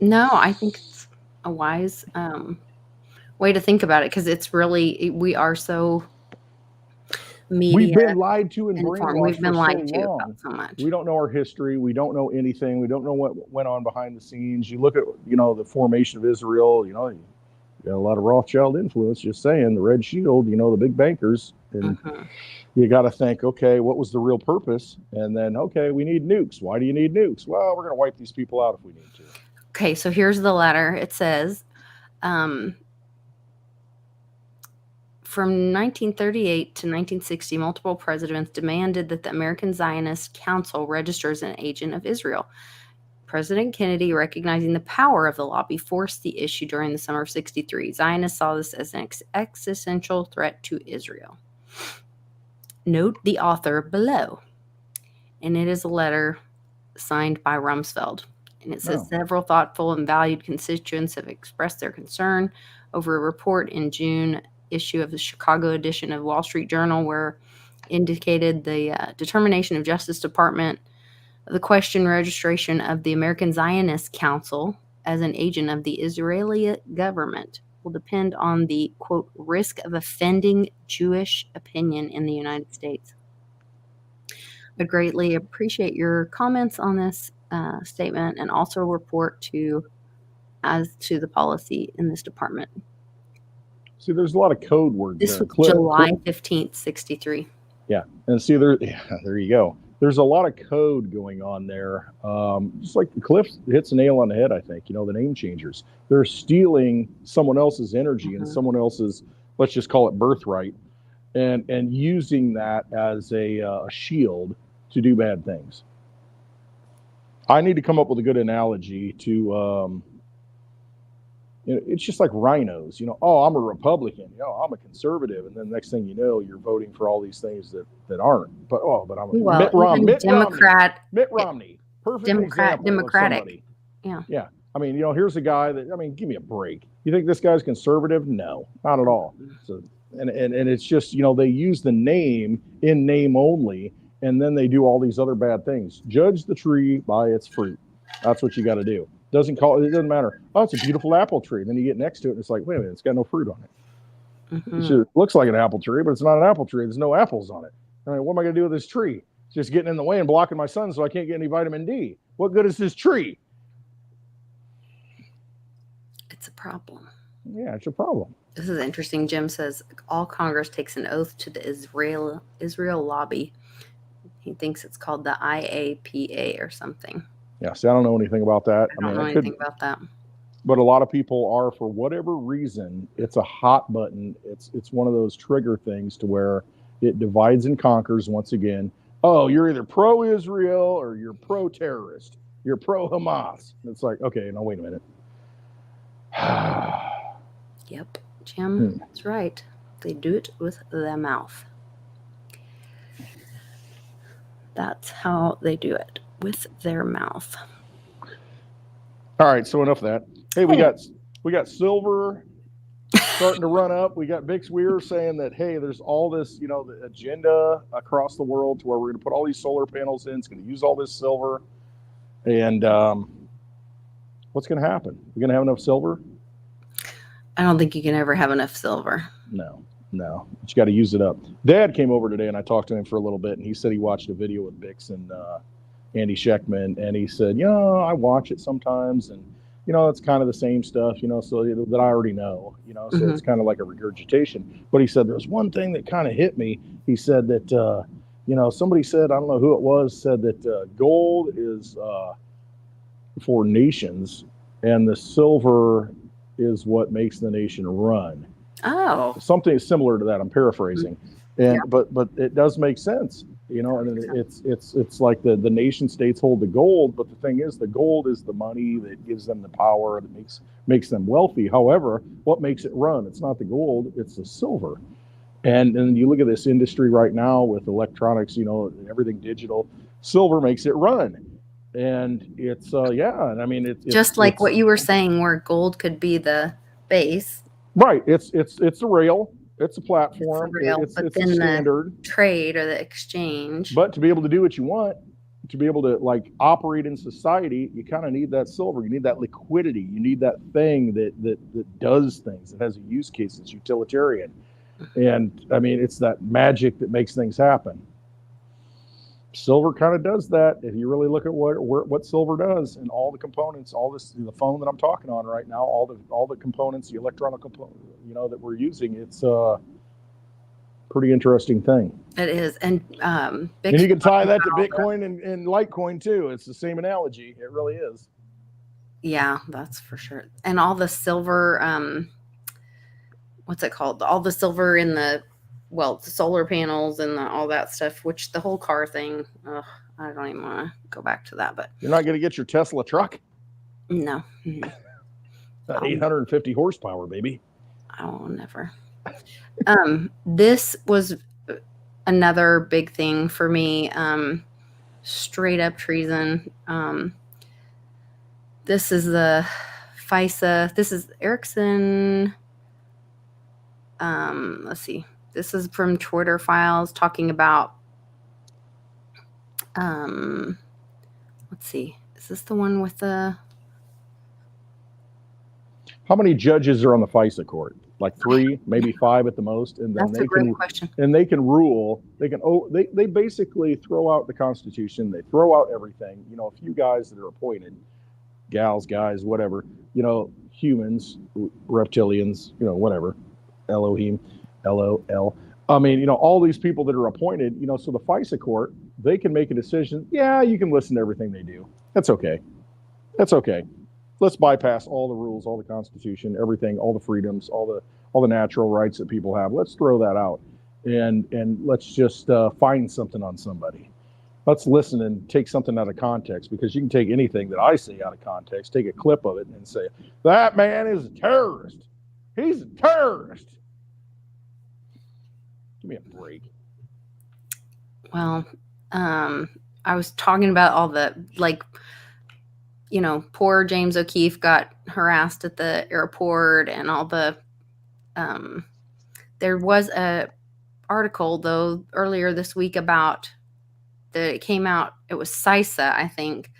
No, I think it's a wise way to think about it, because it's really, we are so media. We've been lied to and brainwashed. We've been lied to about so much. We don't know our history. We don't know anything. We don't know what went on behind the scenes. You look at, the formation of Israel, you got a lot of Rothschild influence, just saying, the Red Shield, the big bankers. And you got to think, okay, what was the real purpose? And then, okay, we need nukes. Why do you need nukes? Well, we're going to wipe these people out if we need to. Okay, so here's the letter. It says, from 1938 to 1960, multiple presidents demanded that the American Zionist Council register as an agent of Israel. President Kennedy, recognizing the power of the lobby, forced the issue during the summer of 1963. Zionists saw this as an existential threat to Israel. Note the author below. And it is a letter signed by Rumsfeld. And it says, several thoughtful and valued constituents have expressed their concern over a report in June issue of the Chicago edition of Wall Street Journal, where indicated the determination of Justice Department, the question registration of the American Zionist Council as an agent of the Israeli government will depend on the, quote, risk of offending Jewish opinion in the United States. I greatly appreciate your comments on this statement, and also report as to the policy in this department. See, there's a lot of code words. This was July 15th, 1963. Yeah, and see, there you go. there's a lot of code going on there. Just like Cliff hits a nail on the head, I think. The name changers. They're stealing someone else's energy and someone else's, let's just call it birthright, and using that as a shield to do bad things. I need to come up with a good analogy to. It's just like rhinos. Oh, I'm a Republican. I'm a conservative, and then the next thing you know, you're voting for all these things that aren't. But I'm Mitt Romney. Mitt Romney, perfect example Democratic. of somebody. Yeah. I mean, here's a guy that. I mean, give me a break. You think this guy's conservative? No, not at all. So, and it's just they use the name in name only, and then they do all these other bad things. Judge the tree by its fruit. That's what you got to do. It doesn't matter. Oh, it's a beautiful apple tree. And then you get next to it and it's like, wait a minute, it's got no fruit on it. It looks like an apple tree, but it's not an apple tree. There's no apples on it. I mean, what am I going to do with this tree? It's just getting in the way and blocking my sun so I can't get any vitamin D. What good is this tree? It's a problem. Yeah, it's a problem. This is interesting. Jim says all Congress takes an oath to the Israel lobby. He thinks it's called the IAPA or something. Yeah, see, I don't know anything about that. I don't know anything about that. But a lot of people are, for whatever reason, it's a hot button. It's one of those trigger things to where it divides and conquers once again. Oh, you're either pro-Israel or you're pro-terrorist. You're pro-Hamas. It's like, okay, now wait a minute. Yep, Jim, that's right. They do it with their mouth. That's how they do it. With their mouth. All right, so enough of that. Hey, we got silver starting to run up. We got Bix Weir saying that, hey, there's all this, the agenda across the world to where we're going to put all these solar panels in. It's going to use all this silver. And what's going to happen? We're going to have enough silver? I don't think you can ever have enough silver. No. But you got to use it up. Dad came over today and I talked to him for a little bit, and he said he watched a video with Bix and Andy Scheckman, and he said, I watch it sometimes, and it's kind of the same stuff, so that I already know, so it's kind of like a regurgitation. But he said there's one thing that kind of hit me. He said that somebody said, I don't know who it was, said that gold is for nations and the silver is what makes the nation run. Oh, something similar to that. I'm paraphrasing, but it does make sense. And it's like the nation states hold the gold, but the thing is, the gold is the money that gives them the power that makes them wealthy. However, what makes it run? It's not the gold, it's the silver. And you look at this industry right now with electronics, everything digital. Silver makes it run, and it's and I mean it's just like what you were saying, where gold could be the base. Right. It's a rail. It's a platform. It's a standard. The trade or the exchange. But to be able to do what you want, to be able to operate in society, you kind of need that silver. You need that liquidity. You need that thing that does things. It has a use case. It's utilitarian. And I mean, it's that magic that makes things happen. Silver kind of does that. If you really look at what silver does and all the components, all this, the phone that I'm talking on right now, all the components, the electronic components, that we're using, it's a pretty interesting thing. It is, and you can tie that to Bitcoin and Litecoin too. It's the same analogy. It really is. Yeah, that's for sure. And all the silver, what's it called? All the silver in the solar panels and all that stuff, which the whole car thing, I don't even want to go back to that. But you're not going to get your Tesla truck? No. 850 horsepower, baby. Oh, never. This was another big thing for me. Straight up treason. This is the FISA. This is Erickson. Let's see. This is from Twitter files talking about, let's see. Is this the one with the... How many judges are on the FISA court? Like 3, maybe 5 at the most. And then That's a great question. And they can rule. They basically throw out the Constitution. They throw out everything. A few guys that are appointed, gals, guys, whatever, humans, reptilians, whatever, Elohim. LOL. I mean, all these people that are appointed, so the FISA court they can make a decision. Yeah, you can listen to everything they do. That's okay. That's okay. Let's bypass all the rules, all the Constitution, everything, all the freedoms, all the natural rights that people have. Let's throw that out, and let's just find something on somebody. Let's listen and take something out of context, because you can take anything that I say out of context, take a clip of it, and say that man is a terrorist. He's a terrorist. Give me a break. Well, I was talking about all the, like, poor James O'Keefe got harassed at the airport and all the, there was a article though earlier this week about that it came out, it was CISA, I think,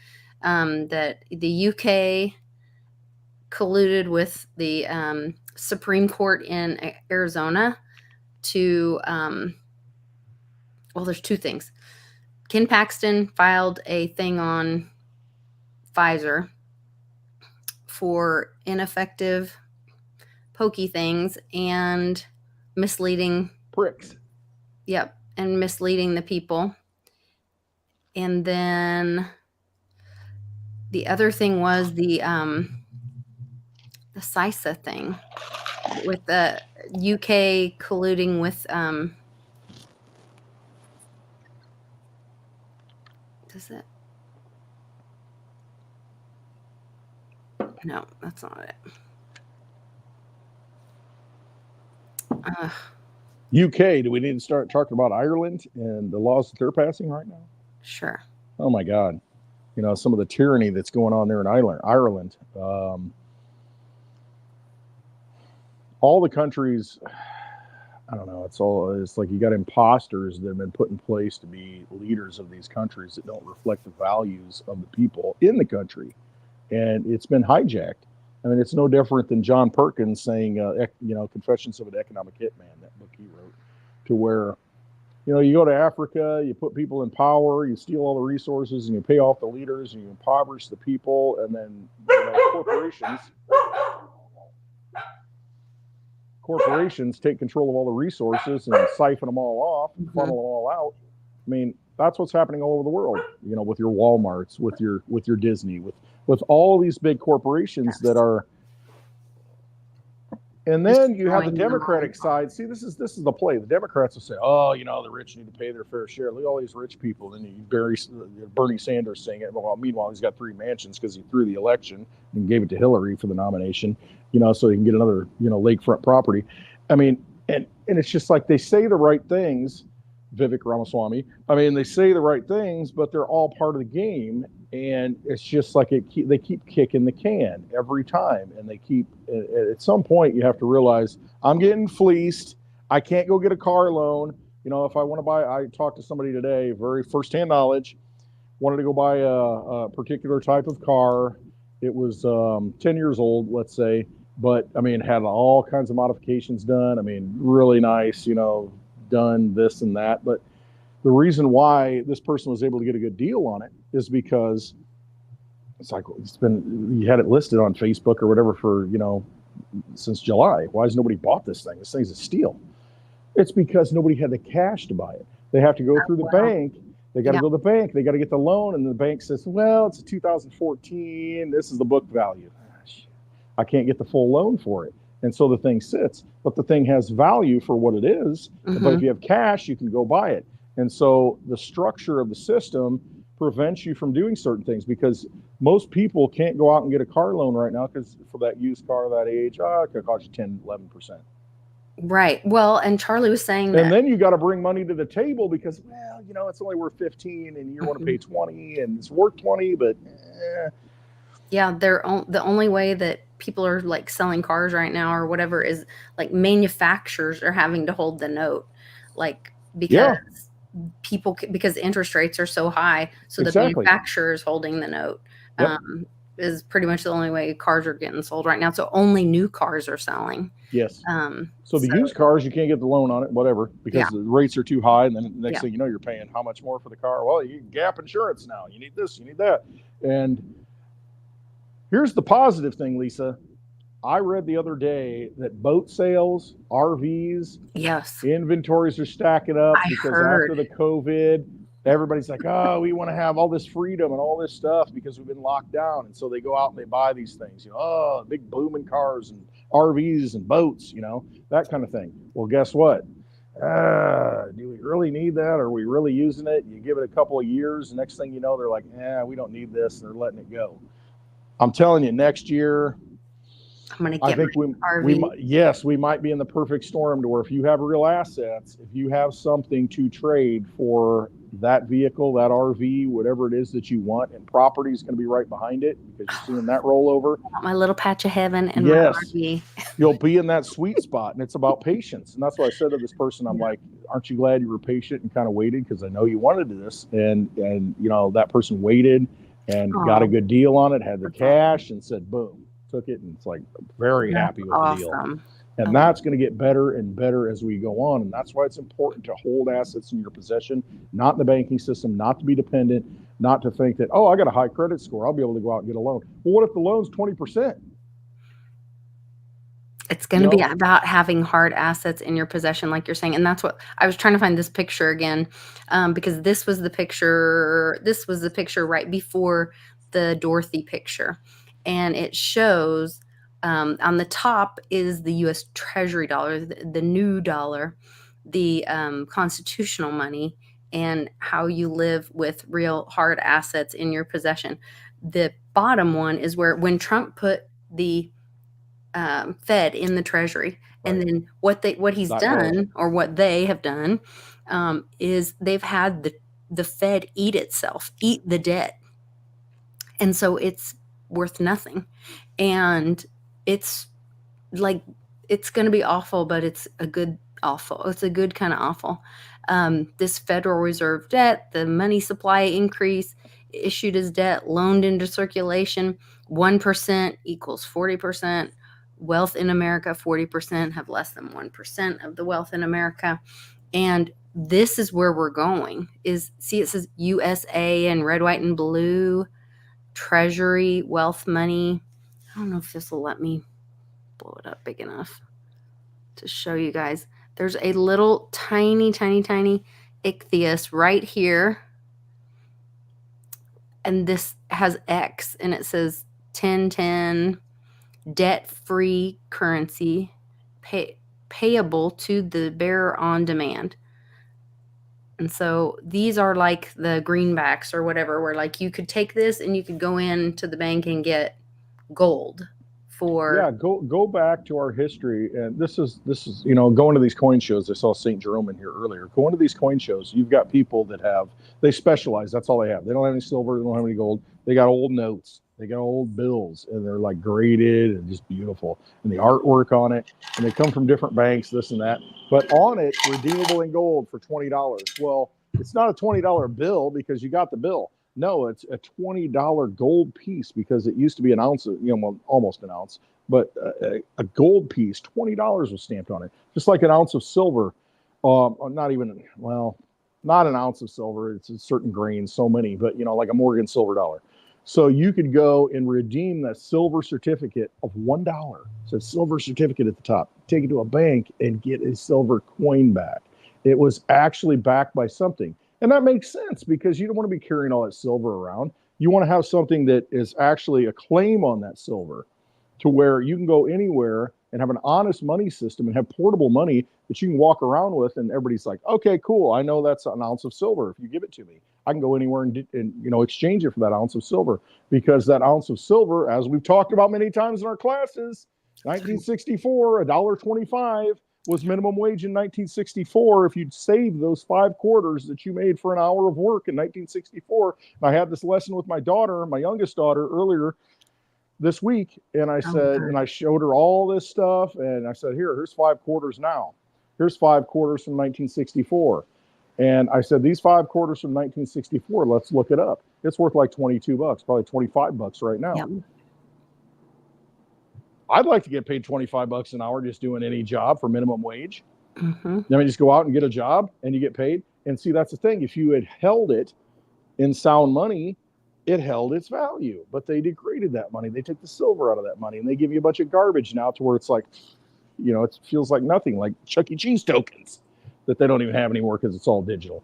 that the UK colluded with the Supreme Court in Arizona to, well, there's two things. Ken Paxton filed a thing on Pfizer for ineffective pokey things and misleading pricks. Yep, and misleading the people. And then the other thing was the CISA thing with the UK colluding with does it? No, that's not it. UK, do we need to start talking about Ireland and the laws that they're passing right now? Sure. Oh my God. Some of the tyranny that's going on there in Ireland. All the countries, I don't know, it's like you got imposters that have been put in place to be leaders of these countries that don't reflect the values of the people in the country. And it's been hijacked. I mean, it's no different than John Perkins saying, Confessions of an Economic Hitman, that book he wrote, to where, you go to Africa, you put people in power, you steal all the resources, and you pay off the leaders, and you impoverish the people, and then corporations take control of all the resources and siphon them all off, and funnel them all out. I mean, that's what's happening all over the world. With your Walmarts, with your Disney, with all these big corporations that are. And then you have the Democratic side. See, this is the play. The Democrats will say, "Oh, the rich need to pay their fair share. Look at all these rich people." Then you Bernie Sanders saying it. Well, meanwhile, he's got 3 mansions because he threw the election and gave it to Hillary for the nomination. So he can get another lakefront property. I mean, and it's just like they say the right things. Vivek Ramaswamy. I mean, they say the right things, but they're all part of the game, and it's just like they keep kicking the can every time, and they keep. At some point, you have to realize I'm getting fleeced. I can't go get a car loan. If I want to buy, I talked to somebody today, very firsthand knowledge. Wanted to go buy a particular type of car. It was 10 years old, let's say, but I mean, had all kinds of modifications done. I mean, really nice, done this and that. But the reason why this person was able to get a good deal on it is because it's like you had it listed on Facebook or whatever for since July. Why has nobody bought this thing? This thing's a steal. It's because nobody had the cash to buy it. They have to go through the bank. They got to go to the bank. They got to get the loan, and the bank says, "Well, it's a 2014. This is the book value. I can't get the full loan for it." And so the thing sits, but the thing has value for what it is. Mm-hmm. But if you have cash, you can go buy it. And so the structure of the system prevents you from doing certain things, because most people can't go out and get a car loan right now, because for that used car that age, it could cost you 10, 11%. Right. Well, and Charlie was saying that. And then you got to bring money to the table because, it's only worth 15 and you want to pay 20 and it's worth 20, but Yeah, the only way that people are like selling cars right now or whatever is like manufacturers are having to hold the note, like because because interest rates are so high, so the manufacturer is holding the note. Is pretty much the only way cars are getting sold right now. So only new cars are selling. Yes. So the used cars, you can't get the loan on it, whatever, because the rates are too high. And then the next thing you know, you're paying how much more for the car? Well, you get gap insurance now. You need this, you need that. And here's the positive thing, Lisa. I read the other day that boat sales, RVs, inventories are stacking up after the COVID, everybody's like, oh, we want to have all this freedom and all this stuff because we've been locked down. And so they go out and they buy these things, oh, big booming cars and RVs and boats, that kind of thing. Well, guess what? Do we really need that? Are we really using it? You give it a couple of years, the next thing you know, they're like, we don't need this, and they're letting it go. I'm telling you, next year, I'm going to get I think we might be in the perfect storm to where if you have real assets, if you have something to trade for that vehicle, that RV, whatever it is that you want, and property is going to be right behind it because you're seeing that roll over. My little patch of heaven and my RV. You'll be in that sweet spot, and it's about patience. And that's what I said to this person. I'm like, aren't you glad you were patient and kind of waited? Because I know you wanted this. And that person waited and got a good deal on it, had the cash, and said, boom, took it. And it's like, very happy with the deal. And that's going to get better and better as we go on. And that's why it's important to hold assets in your possession, not in the banking system, not to be dependent, not to think that, I got a high credit score, I'll be able to go out and get a loan. Well, what if the loan's 20%? It's going to be about having hard assets in your possession, like you're saying. And that's what I was trying to find this picture again, because this was the picture right before the Dorothy picture. And it shows on the top is the U.S. Treasury dollar, the new dollar, the constitutional money, and how you live with real hard assets in your possession. The bottom one is when Trump put the Fed in the Treasury, and then what he's done, or what they have done, is they've had the Fed eat the debt, and so it's worth nothing, and it's like it's going to be awful, but it's a good awful. It's a good kind of awful. This Federal Reserve debt, the money supply increase, issued as debt, loaned into circulation, 1% equals 40%. Wealth in America, 40% have less than 1% of the wealth in America. And this is where we're going. It says USA and red, white, and blue, Treasury, wealth money. I don't know if this will let me blow it up big enough to show you guys. There's a little tiny, tiny, tiny ichthus right here. And this has X, and it says 1010. Debt-free currency payable to the bearer on demand. And so these are like the greenbacks or whatever, where like you could take this and you could go into the bank and get gold for. Go back to our history. And this is going to these coin shows. I saw St. Jerome in here earlier. Going to these coin shows, you've got people that they specialize. That's all they have. They don't have any silver. They don't have any gold. They got old notes. They got old bills, and they're like graded and just beautiful, and the artwork on it, and they come from different banks, this and that. But on it, redeemable in gold for $20. Well, it's not a $20 bill because you got the bill. No, it's a $20 gold piece because it used to be an ounce of, almost an ounce, but a gold piece, $20 was stamped on it, just like an ounce of silver. Not an ounce of silver. It's a certain grain, so many, but like a Morgan silver dollar. So you could go and redeem that silver certificate of $1. So a silver certificate at the top, take it to a bank and get a silver coin back. It was actually backed by something. And that makes sense because you don't want to be carrying all that silver around. You want to have something that is actually a claim on that silver to where you can go anywhere and have an honest money system and have portable money that you can walk around with. And everybody's like, okay, cool. I know that's an ounce of silver. If you give it to me, I can go anywhere and exchange it for that ounce of silver, because that ounce of silver, as we've talked about many times in our classes, 1964, $1.25 was minimum wage in 1964. If you'd save those 5 quarters that you made for an hour of work in 1964, and I had this lesson with my daughter, my youngest daughter, earlier this week, and I said, and I showed her all this stuff, and I said, here's 5 quarters now. Here's 5 quarters from 1964. And I said, these 5 quarters from 1964, let's look it up. It's worth like $22, probably $25 right now. Yep. I'd like to get paid $25 an hour just doing any job for minimum wage. Mm-hmm. Then I just go out and get a job and you get paid. And see, that's the thing. If you had held it in sound money, it held its value. But they degraded that money. They took the silver out of that money, and they give you a bunch of garbage now to where it's like, it feels like nothing, like Chuck E. Cheese tokens that they don't even have anymore because it's all digital.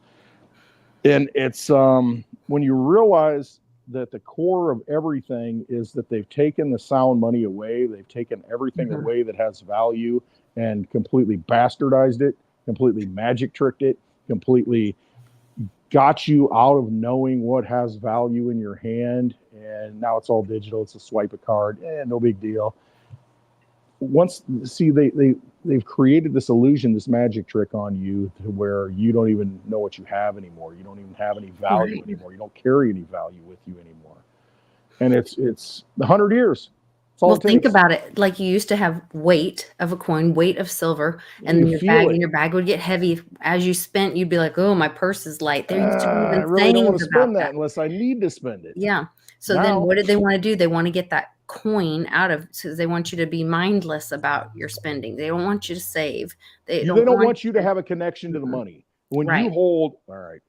And it's when you realize that the core of everything is that they've taken the sound money away, they've taken everything Mhm. away that has value and completely bastardized it, completely magic tricked it, completely got you out of knowing what has value in your hand, and now it's all digital. It's a swipe a card, no big deal. Once see they've created this illusion, this magic trick on you to where you don't even know what you have anymore. You don't even have any value Right. anymore. You don't carry any value with you anymore. And it's 100 years. That's all Well, it think takes. about it. Like you used to have weight of a coin, weight of silver, And and you then feel it. your bag would get heavy as you spent. You'd be like, "Oh, my purse is light." There used to be I even really don't want sayings to about spend that. that unless I need to spend it. Yeah. So then Now what did they want to do? They want to get that coin out of, so they want you to be mindless about your spending. They don't want you to save. They they don't don't want want you to you have a connection to the to, money. When you right. hold, all right,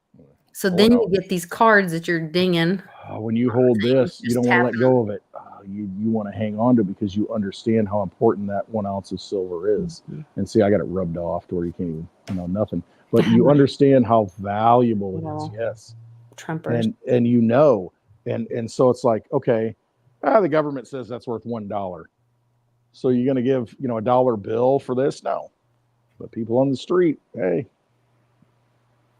So pull it then you out. get these cards that you're dinging, When you hold saying, this, you just don't want to tapping let them. go of it. You want to hang on to it because you understand how important that 1 ounce of silver is. Mhm. And see, I got it rubbed off to where you can't even, nothing. But Damn you it. understand how valuable it is. Little Yes. Trumpers. And so it's like, okay, the government says that's worth $1. So you're going to give, a dollar bill for this? No. But people on the street, hey,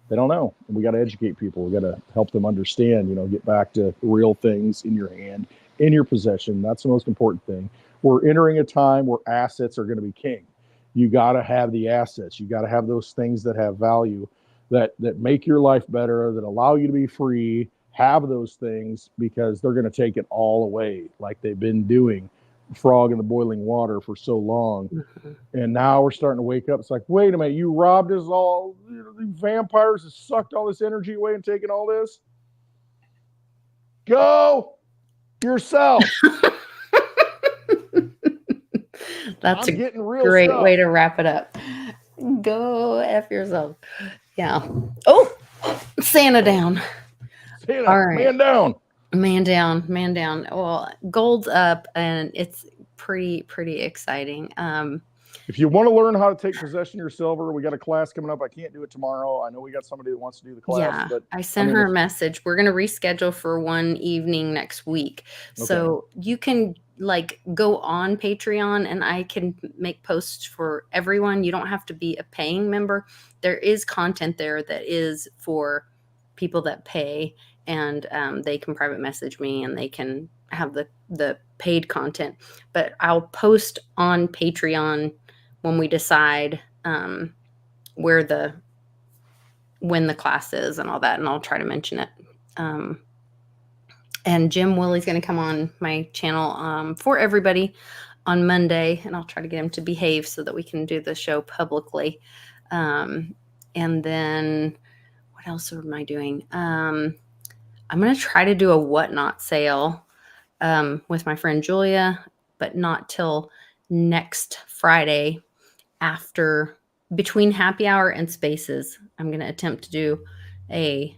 they don't know. And we got to educate people. We got to help them understand, get back to real things in your hand, in your possession. That's the most important thing. We're entering a time where assets are going to be king. You got to have the assets. You got to have those things that have value, that make your life better, that allow you to be free. Have those things, because they're going to take it all away, like they've been doing frog in the boiling water for so long. Mhm. And now we're starting to wake up. It's like, wait a minute, you robbed us all. The vampires have sucked all this energy away and taken all this. Go yourself. That's I'm a getting real great way stuff. to wrap it up. Go F yourself. Yeah. Oh, Santa down. All Santa, right. man down. Man down, man down. Well, gold's up and it's pretty exciting. If you want to learn how to take possession of your silver, we got a class coming up. I can't do it tomorrow. I know we got somebody that wants to do the class, Yeah, but I I sent mean, her if a message. We're gonna reschedule for one evening next week. okay, So you can like go on Patreon and I can make posts for everyone. You don't have to be a paying member. There is content there that is for people that pay, and they can private message me and they can have the paid content. But I'll post on Patreon when we decide where the when the class is and all that, and I'll try to mention it. Um, and Jim Willie's going to come on my channel for everybody on Monday, and I'll try to get him to behave so that we can do the show publicly. And then what else am I doing? I'm going to try to do a whatnot sale with my friend Julia, but not till next Friday after between happy hour and spaces. I'm going to attempt to do a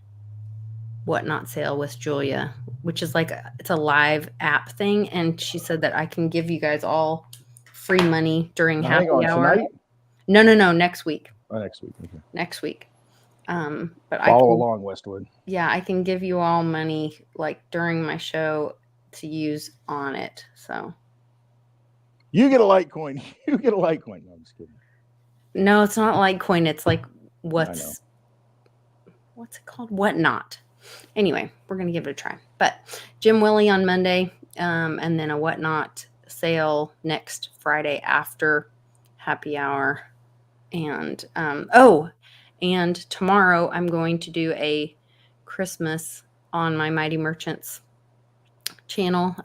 whatnot sale with Julia, which is like it's a live app thing, and she said that I can give you guys all free money during now hang happy on hour. tonight. No, next week. Next week. Okay. Next week. But I Follow can, along, Westwood. yeah, I can give you all money like during my show to use on it. So You get a Litecoin. You get a Litecoin. No, I'm just kidding. no, it's not Litecoin. It's like I know. what's it called? Whatnot. Anyway, we're gonna give it a try. But Jim Willie on Monday, and then a whatnot sale next Friday after happy hour. And and tomorrow I'm going to do a Christmas on my Mighty Merchants channel,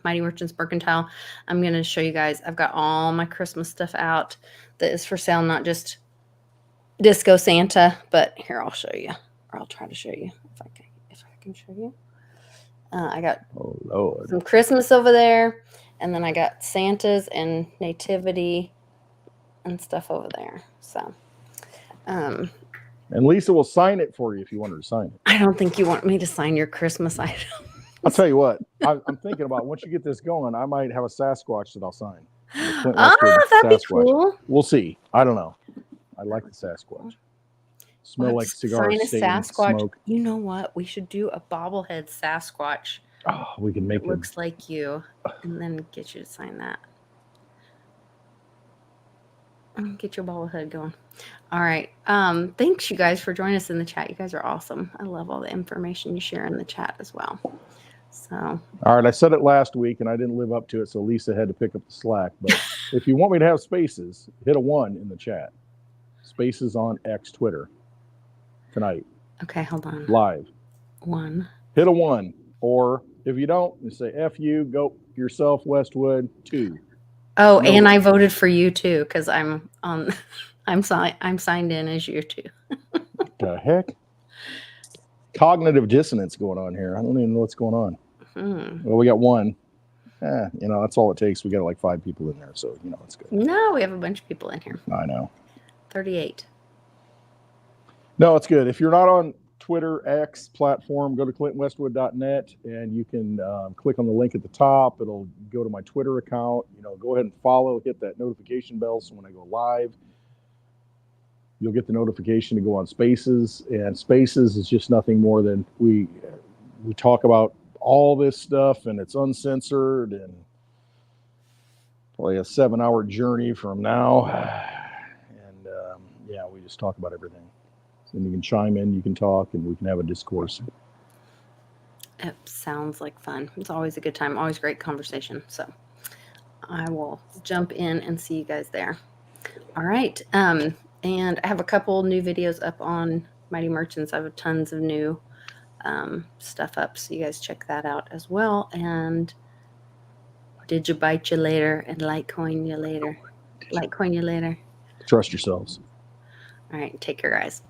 Mighty Merchants Mercantile. I'm going to show you guys. I've got all my Christmas stuff out that is for sale, not just Disco Santa, but here I'll show you, or I'll try to show you if I can show you. I got Oh Lord. some Christmas over there, and then I got Santas and Nativity and stuff over there. So, And Lisa will sign it for you if you want her to sign it. I don't think you want me to sign your Christmas item. I'll tell you what. I'm thinking about once you get this going, I might have a Sasquatch that I'll sign. Ah, that'd be cool. We'll see. I don't know. I like the Sasquatch. Smell We'll like have to cigar find a stained Sasquatch. smoke. You know what? We should do a bobblehead Sasquatch. Oh, we can make It looks like you, and then get you to sign that. Get your bobblehead going. All right. Thanks, you guys, for joining us in the chat. You guys are awesome. I love all the information you share in the chat as well. So, all right, I said it last week and I didn't live up to it, so Lisa had to pick up the slack. But if you want me to have spaces, hit a 1 in the chat. Spaces on X Twitter tonight. okay, hold on. Live. 1. Hit a 1. Or if you don't, you say F you, go yourself, Westwood, 2. Oh, No. and I voted for you too, because I'm on I'm signed in as you too. The heck? Cognitive dissonance going on here. I don't even know what's going on. Well, we got 1. That's all it takes. We got like 5 people in there, so it's good. No, we have a bunch of people in here. I know. 38. No, it's good. If you're not on Twitter X platform, go to clintonwestwood.net and you can click on the link at the top. It'll go to my Twitter account. Go ahead and follow, hit that notification bell, so when I go live, you'll get the notification to go on Spaces. And Spaces is just nothing more than we talk about all this stuff, and it's uncensored, and probably a 7-hour journey from now. And we just talk about everything. And you can chime in, you can talk, and we can have a discourse. It sounds like fun. It's always a good time, always great conversation. So I will jump in and see you guys there. All right. And I have a couple new videos up on Mighty Merchants. I have tons of new stuff up, so you guys check that out as well. And did you bite you later and Litecoin you later? Litecoin you later. Trust yourselves. All right. Take care, guys.